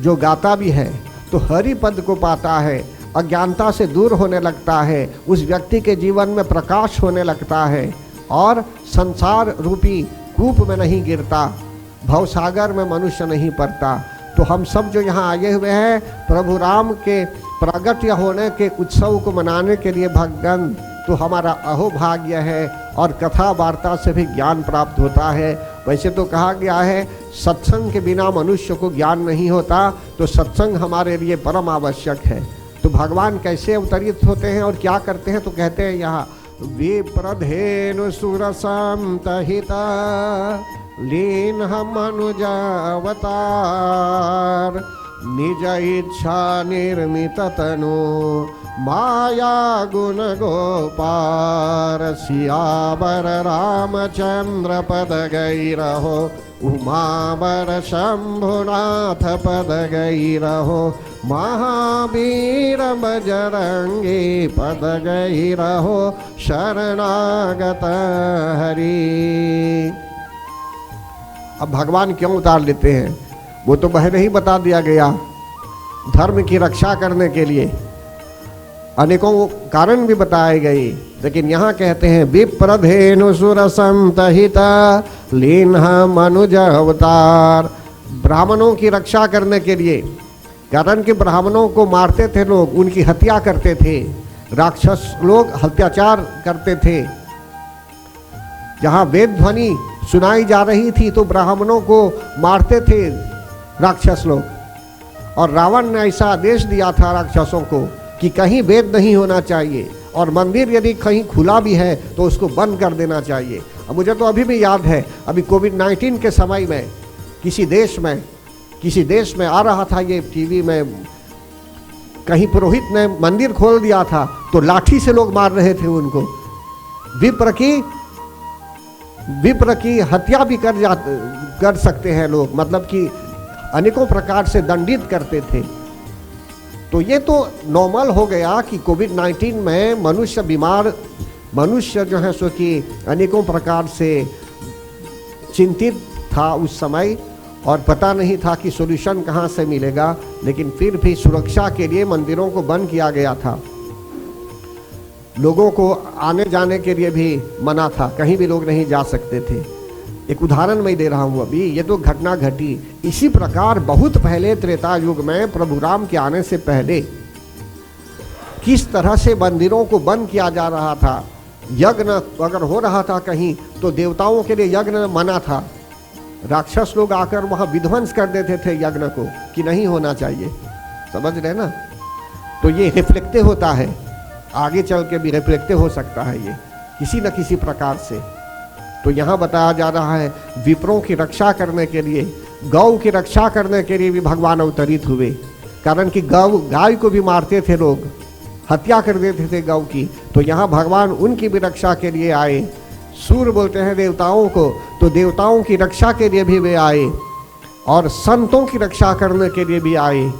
जो गाता भी है, तो हरि पद को पाता है, अज्ञानता से दूर होने लगता है, उस व्यक्ति के जीवन में प्रकाश होने लगता है और संसार रूपी कूप में नहीं गिरता, भवसागर में मनुष्य नहीं पड़ता। तो हम सब जो यहाँ आए हुए हैं प्रभु राम के प्रागट्य होने के उत्सव को मनाने के लिए भगवान, तो हमारा अहोभाग्य है और कथा वार्ता से भी ज्ञान प्राप्त होता है। वैसे तो कहा गया है सत्संग के बिना मनुष्य को ज्ञान नहीं होता, तो सत्संग हमारे लिए परम आवश्यक है। तो भगवान कैसे अवतरित होते हैं और क्या करते हैं, तो कहते हैं यहाँ विप्रधेनु सुरसंतहिता लीन मनुजावतार, निज इच्छा निर्मित तनु माया गुण गोपार। सियावर रामचंद्र पद गई रहो, उमावर शंभुनाथ पद गई रहो, महावीर बजरंगी पद गई रहो, शरणागत हरि। अब भगवान क्यों उतार लेते हैं, वो तो पहले ही बता दिया गया, धर्म की रक्षा करने के लिए अनेकों कारण भी बताए गए। लेकिन यहाँ कहते हैं विप्रधेनु सुरसंतहिता लीन मनुज अवतार, ब्राह्मणों की रक्षा करने के लिए, कारण कि ब्राह्मणों को मारते थे लोग, उनकी हत्या करते थे, राक्षस लोग अत्याचार करते थे। जहाँ वेद ध्वनि सुनाई जा रही थी तो ब्राह्मणों को मारते थे राक्षस लोग, और रावण ने ऐसा आदेश दिया था राक्षसों को कि कहीं वेद नहीं होना चाहिए और मंदिर यदि कहीं खुला भी है तो उसको बंद कर देना चाहिए। अब मुझे तो अभी भी याद है, अभी कोविड-19 के समय में किसी देश में आ रहा था ये टीवी में, कहीं पुरोहित ने मंदिर खोल दिया था तो लाठी से लोग मार रहे थे उनको। विप्र की हत्या भी कर सकते हैं लोग, मतलब कि अनेकों प्रकार से दंडित करते थे। तो ये तो नॉर्मल हो गया कि कोविड-19 में मनुष्य जो है सो कि अनेकों प्रकार से चिंतित था उस समय, और पता नहीं था कि सॉल्यूशन कहाँ से मिलेगा। लेकिन फिर भी सुरक्षा के लिए मंदिरों को बंद किया गया था, लोगों को आने जाने के लिए भी मना था, कहीं भी लोग नहीं जा सकते थे। एक उदाहरण मैं दे रहा हूँ अभी, ये तो घटना घटी। इसी प्रकार बहुत पहले त्रेता युग में प्रभु राम के आने से पहले किस तरह से मंदिरों को बंद किया जा रहा था, यज्ञ अगर हो रहा था कहीं तो देवताओं के लिए यज्ञ मना था। राक्षस लोग आकर वहां विध्वंस कर देते थे यज्ञ को कि नहीं होना चाहिए। समझ रहे ना? तो ये रिफ्लेक्टिव होता है, आगे चल के भी रिफ्लेक्टिव हो सकता है ये किसी न किसी प्रकार से। तो यहाँ बताया जा रहा है विप्रों की रक्षा करने के लिए, गौ की रक्षा करने के लिए भी भगवान अवतरित हुए। कारण कि गौ गाय को भी मारते थे लोग, हत्या कर देते थे गौ की। तो यहाँ भगवान उनकी भी रक्षा के लिए आए। सूर्य बोलते हैं देवताओं को, तो देवताओं की रक्षा के लिए भी वे आए और संतों की रक्षा करने के लिए भी आए,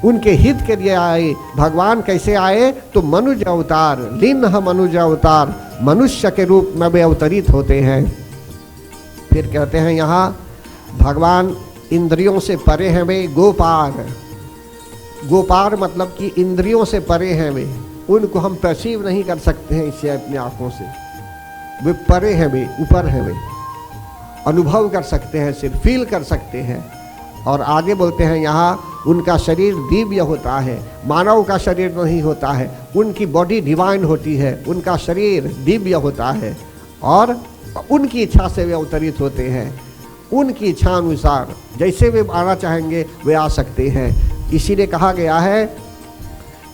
उनके हित के लिए आए। भगवान कैसे आए? तो मनुज अवतार, लिन्ह मनुज अवतार, मनुष्य के रूप में वे अवतरित होते हैं। फिर कहते हैं यहाँ भगवान इंद्रियों से परे हैं वे, गोपार। गोपार मतलब कि इंद्रियों से परे हैं वे, उनको हम परसीव नहीं कर सकते हैं इससे अपनी आंखों से। वे परे हैं वे, ऊपर हैं वे, अनुभव कर सकते हैं, सिर्फ फील कर सकते हैं। और आगे बोलते हैं यहाँ उनका शरीर दिव्य होता है, मानव का शरीर नहीं होता है। उनकी बॉडी डिवाइन होती है, उनका शरीर दिव्य होता है और उनकी इच्छा से वे अवतरित होते हैं। उनकी इच्छा अनुसार जैसे वे आना चाहेंगे वे आ सकते हैं। इसीलिए कहा गया है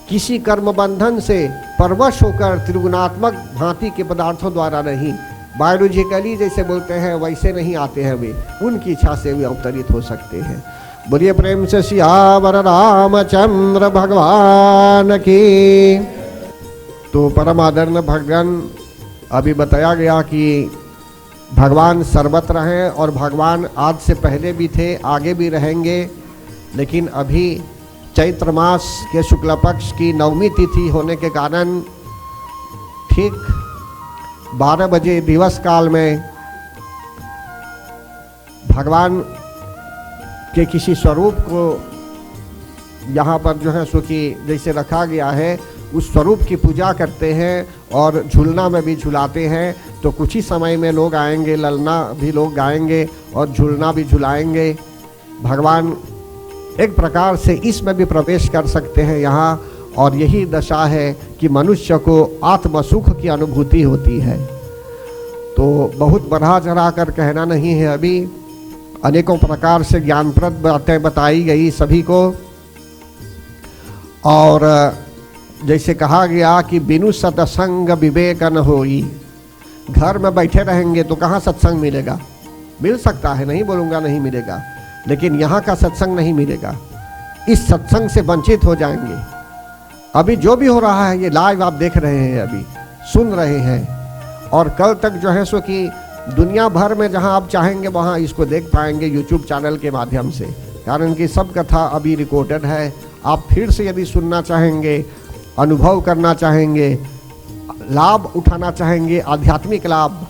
किसी कर्म बंधन से परवश होकर त्रिगुणात्मक भांति के पदार्थों द्वारा नहीं, बायोलॉजिकली जैसे बोलते हैं वैसे नहीं आते हैं वे, उनकी इच्छा से वे अवतरित हो सकते हैं। बोलिए प्रेम से सियावर रामचंद्र भगवान की। तो परम आदरणीय भगवान, अभी बताया गया कि भगवान सर्वत्र हैं और भगवान आज से पहले भी थे, आगे भी रहेंगे। लेकिन अभी चैत्र मास के शुक्ल पक्ष की नवमी तिथि होने के कारण ठीक 12 बजे दिवस काल में भगवान के किसी स्वरूप को यहाँ पर जो है सो कि जैसे रखा गया है उस स्वरूप की पूजा करते हैं और झूलना में भी झुलाते हैं। तो कुछ ही समय में लोग आएंगे, ललना भी लोग गाएंगे और झूलना भी झुलाएंगे। भगवान एक प्रकार से इसमें भी प्रवेश कर सकते हैं यहाँ, और यही दशा है कि मनुष्य को आत्म सुख की अनुभूति होती है। तो बहुत बढ़ा चढ़ा कर कहना नहीं है, अभी अनेकों प्रकार से ज्ञानप्रद बातें बताई गई सभी को। और जैसे कहा गया कि बिनु सत्संग विवेक न होई, घर में बैठे रहेंगे तो कहाँ सत्संग मिलेगा? मिल सकता है, नहीं बोलूँगा नहीं मिलेगा, लेकिन यहाँ का सत्संग नहीं मिलेगा। इस सत्संग से वंचित हो जाएंगे। अभी जो भी हो रहा है ये लाइव आप देख रहे हैं, अभी सुन रहे हैं, और कल तक जो है सो कि दुनिया भर में जहाँ आप चाहेंगे वहाँ इसको देख पाएंगे यूट्यूब चैनल के माध्यम से। कारण कि सब कथा अभी रिकॉर्डेड है। आप फिर से यदि सुनना चाहेंगे, अनुभव करना चाहेंगे, लाभ उठाना चाहेंगे, आध्यात्मिक लाभ,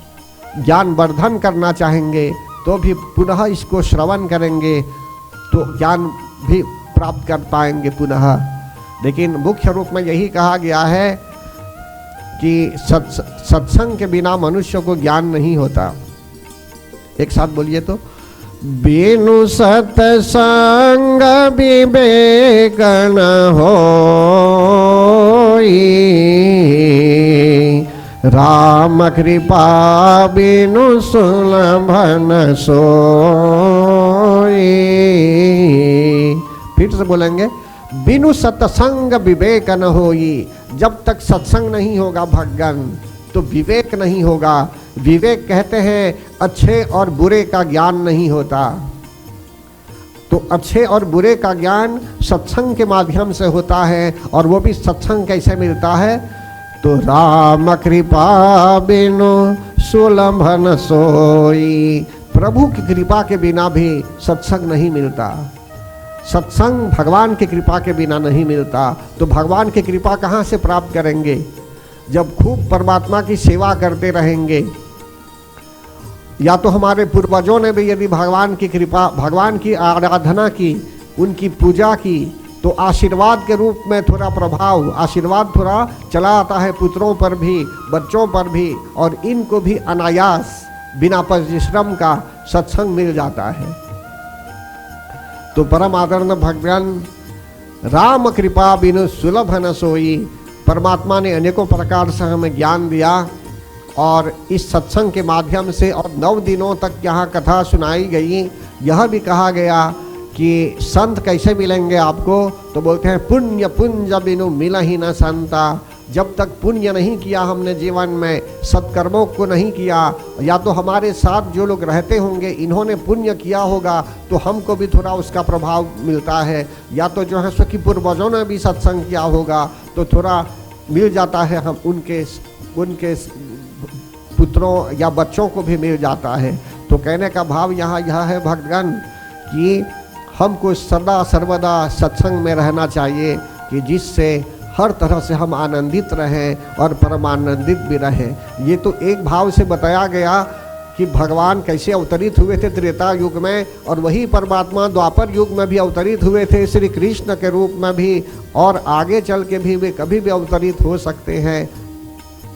ज्ञान वर्धन करना चाहेंगे, तो भी पुनः इसको श्रवण करेंगे तो ज्ञान भी प्राप्त कर पाएंगे पुनः। लेकिन मुख्य रूप में यही कहा गया है कि सत्संग के बिना मनुष्य को ज्ञान नहीं होता। एक साथ बोलिए तो, बिनु सत्संग विवेक न होई, राम कृपा बिनु सुलभ न सोई। फिर से बोलेंगे, बिनु सत्संग विवेक न होई। जब तक सत्संग नहीं होगा भगवान तो विवेक नहीं होगा। विवेक कहते हैं अच्छे और बुरे का ज्ञान नहीं होता। तो अच्छे और बुरे का ज्ञान सत्संग के माध्यम से होता है। और वो भी सत्संग कैसे मिलता है? तो राम कृपा बिनु सुलभ न सोई। प्रभु की कृपा के बिना भी सत्संग नहीं मिलता। सत्संग भगवान की कृपा के बिना नहीं मिलता। तो भगवान की कृपा कहाँ से प्राप्त करेंगे? जब खूब परमात्मा की सेवा करते रहेंगे। या तो हमारे पूर्वजों ने भी यदि भगवान की कृपा, भगवान की आराधना की, उनकी पूजा की, तो आशीर्वाद के रूप में थोड़ा प्रभाव, आशीर्वाद थोड़ा चला आता है पुत्रों पर भी, बच्चों पर भी, और इनको भी अनायास बिना परिश्रम का सत्संग मिल जाता है। तो परम आदरणीय भगवान, राम कृपा बिनु सुलभ न सोई। परमात्मा ने अनेकों प्रकार से हमें ज्ञान दिया और इस सत्संग के माध्यम से और 9 दिनों तक यहाँ कथा सुनाई गई। यह भी कहा गया कि संत कैसे मिलेंगे आपको, तो बोलते हैं पुण्य पुंज बिनु मिला ही न संता। जब तक पुण्य नहीं किया हमने जीवन में, सत्कर्मों को नहीं किया, या तो हमारे साथ जो लोग रहते होंगे इन्होंने पुण्य किया होगा तो हमको भी थोड़ा उसका प्रभाव मिलता है, या तो जो है सो कि पूर्वजों ने भी सत्संग किया होगा तो थोड़ा मिल जाता है, हम उनके पुत्रों या बच्चों को भी मिल जाता है। तो कहने का भाव यहाँ यह है भक्तगण कि हमको सदा सर्वदा सत्संग में रहना चाहिए कि जिससे हर तरह से हम आनंदित रहें और परमानंदित भी रहें। ये तो एक भाव से बताया गया कि भगवान कैसे अवतरित हुए थे त्रेता युग में, और वही परमात्मा द्वापर युग में भी अवतरित हुए थे श्री कृष्ण के रूप में भी, और आगे चल के भी वे कभी भी अवतरित हो सकते हैं।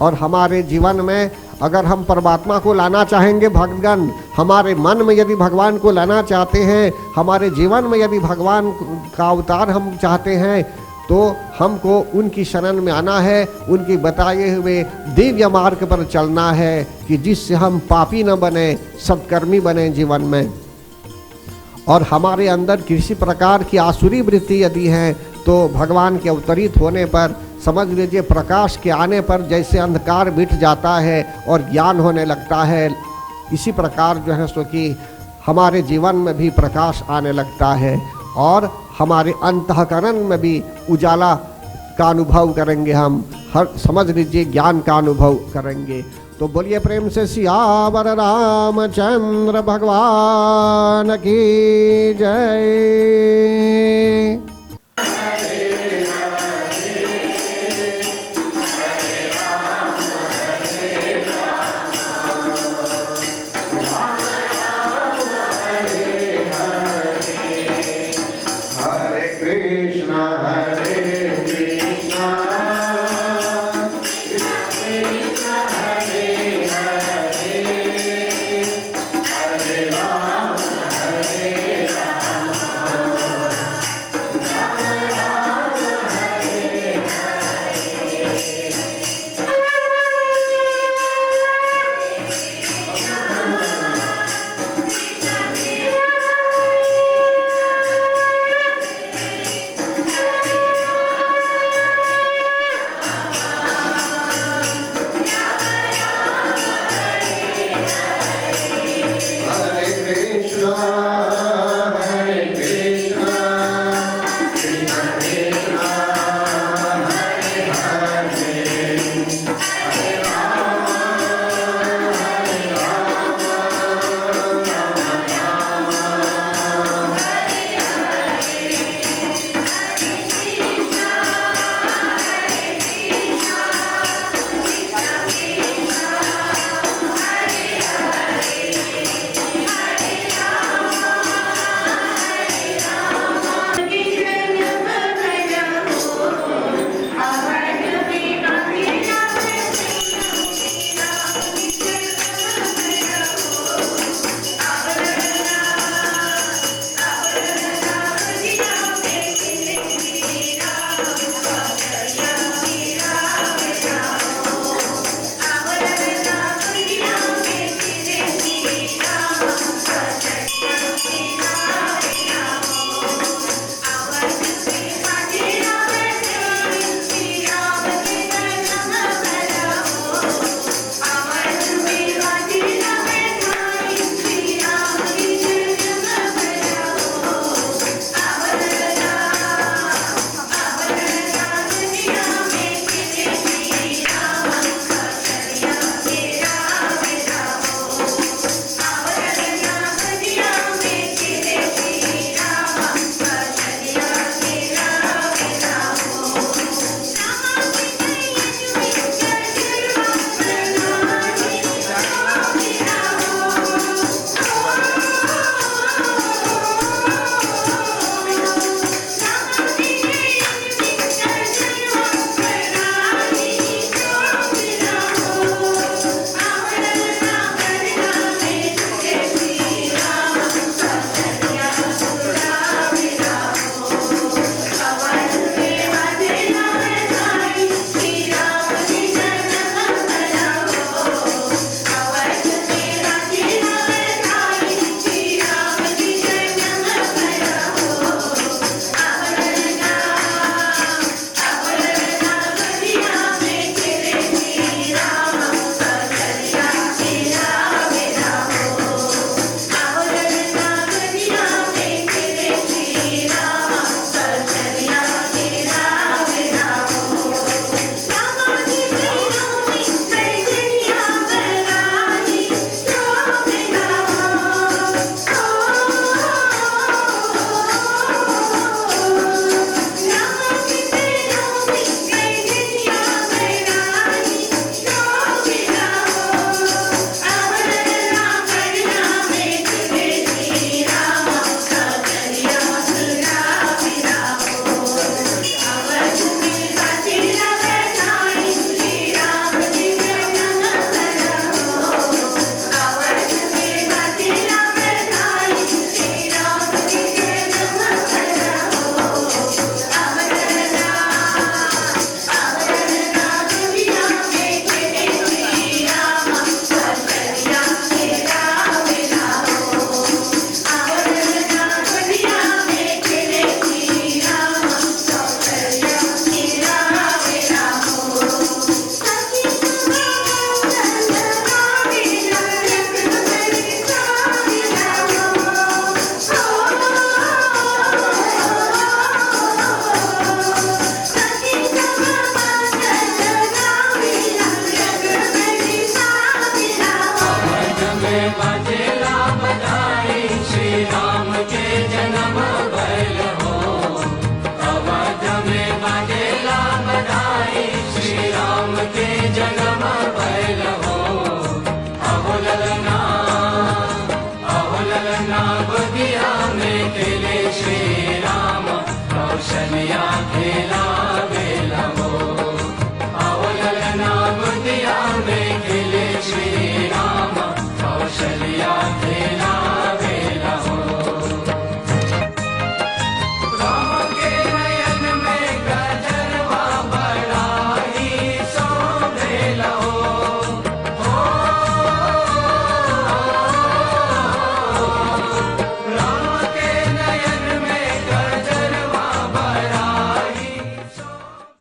और हमारे जीवन में अगर हम परमात्मा को लाना चाहेंगे भगवान, हमारे मन में यदि भगवान को लाना चाहते हैं, हमारे जीवन में यदि भगवान का अवतार हम चाहते हैं, तो हमको उनकी शरण में आना है, उनकी बताए हुए दिव्य मार्ग पर चलना है कि जिससे हम पापी न बने, सत्कर्मी बने जीवन में। और हमारे अंदर किसी प्रकार की आसुरी वृत्ति यदि है तो भगवान के अवतरित होने पर समझ लीजिए प्रकाश के आने पर जैसे अंधकार मिट जाता है और ज्ञान होने लगता है, इसी प्रकार जो है सो कि हमारे जीवन में भी प्रकाश आने लगता है और हमारे अंतःकरण में भी उजाला का अनुभव करेंगे हम, हर समझ लीजिए ज्ञान का अनुभव करेंगे। तो बोलिए प्रेम से सियावर रामचंद्र भगवान की जय।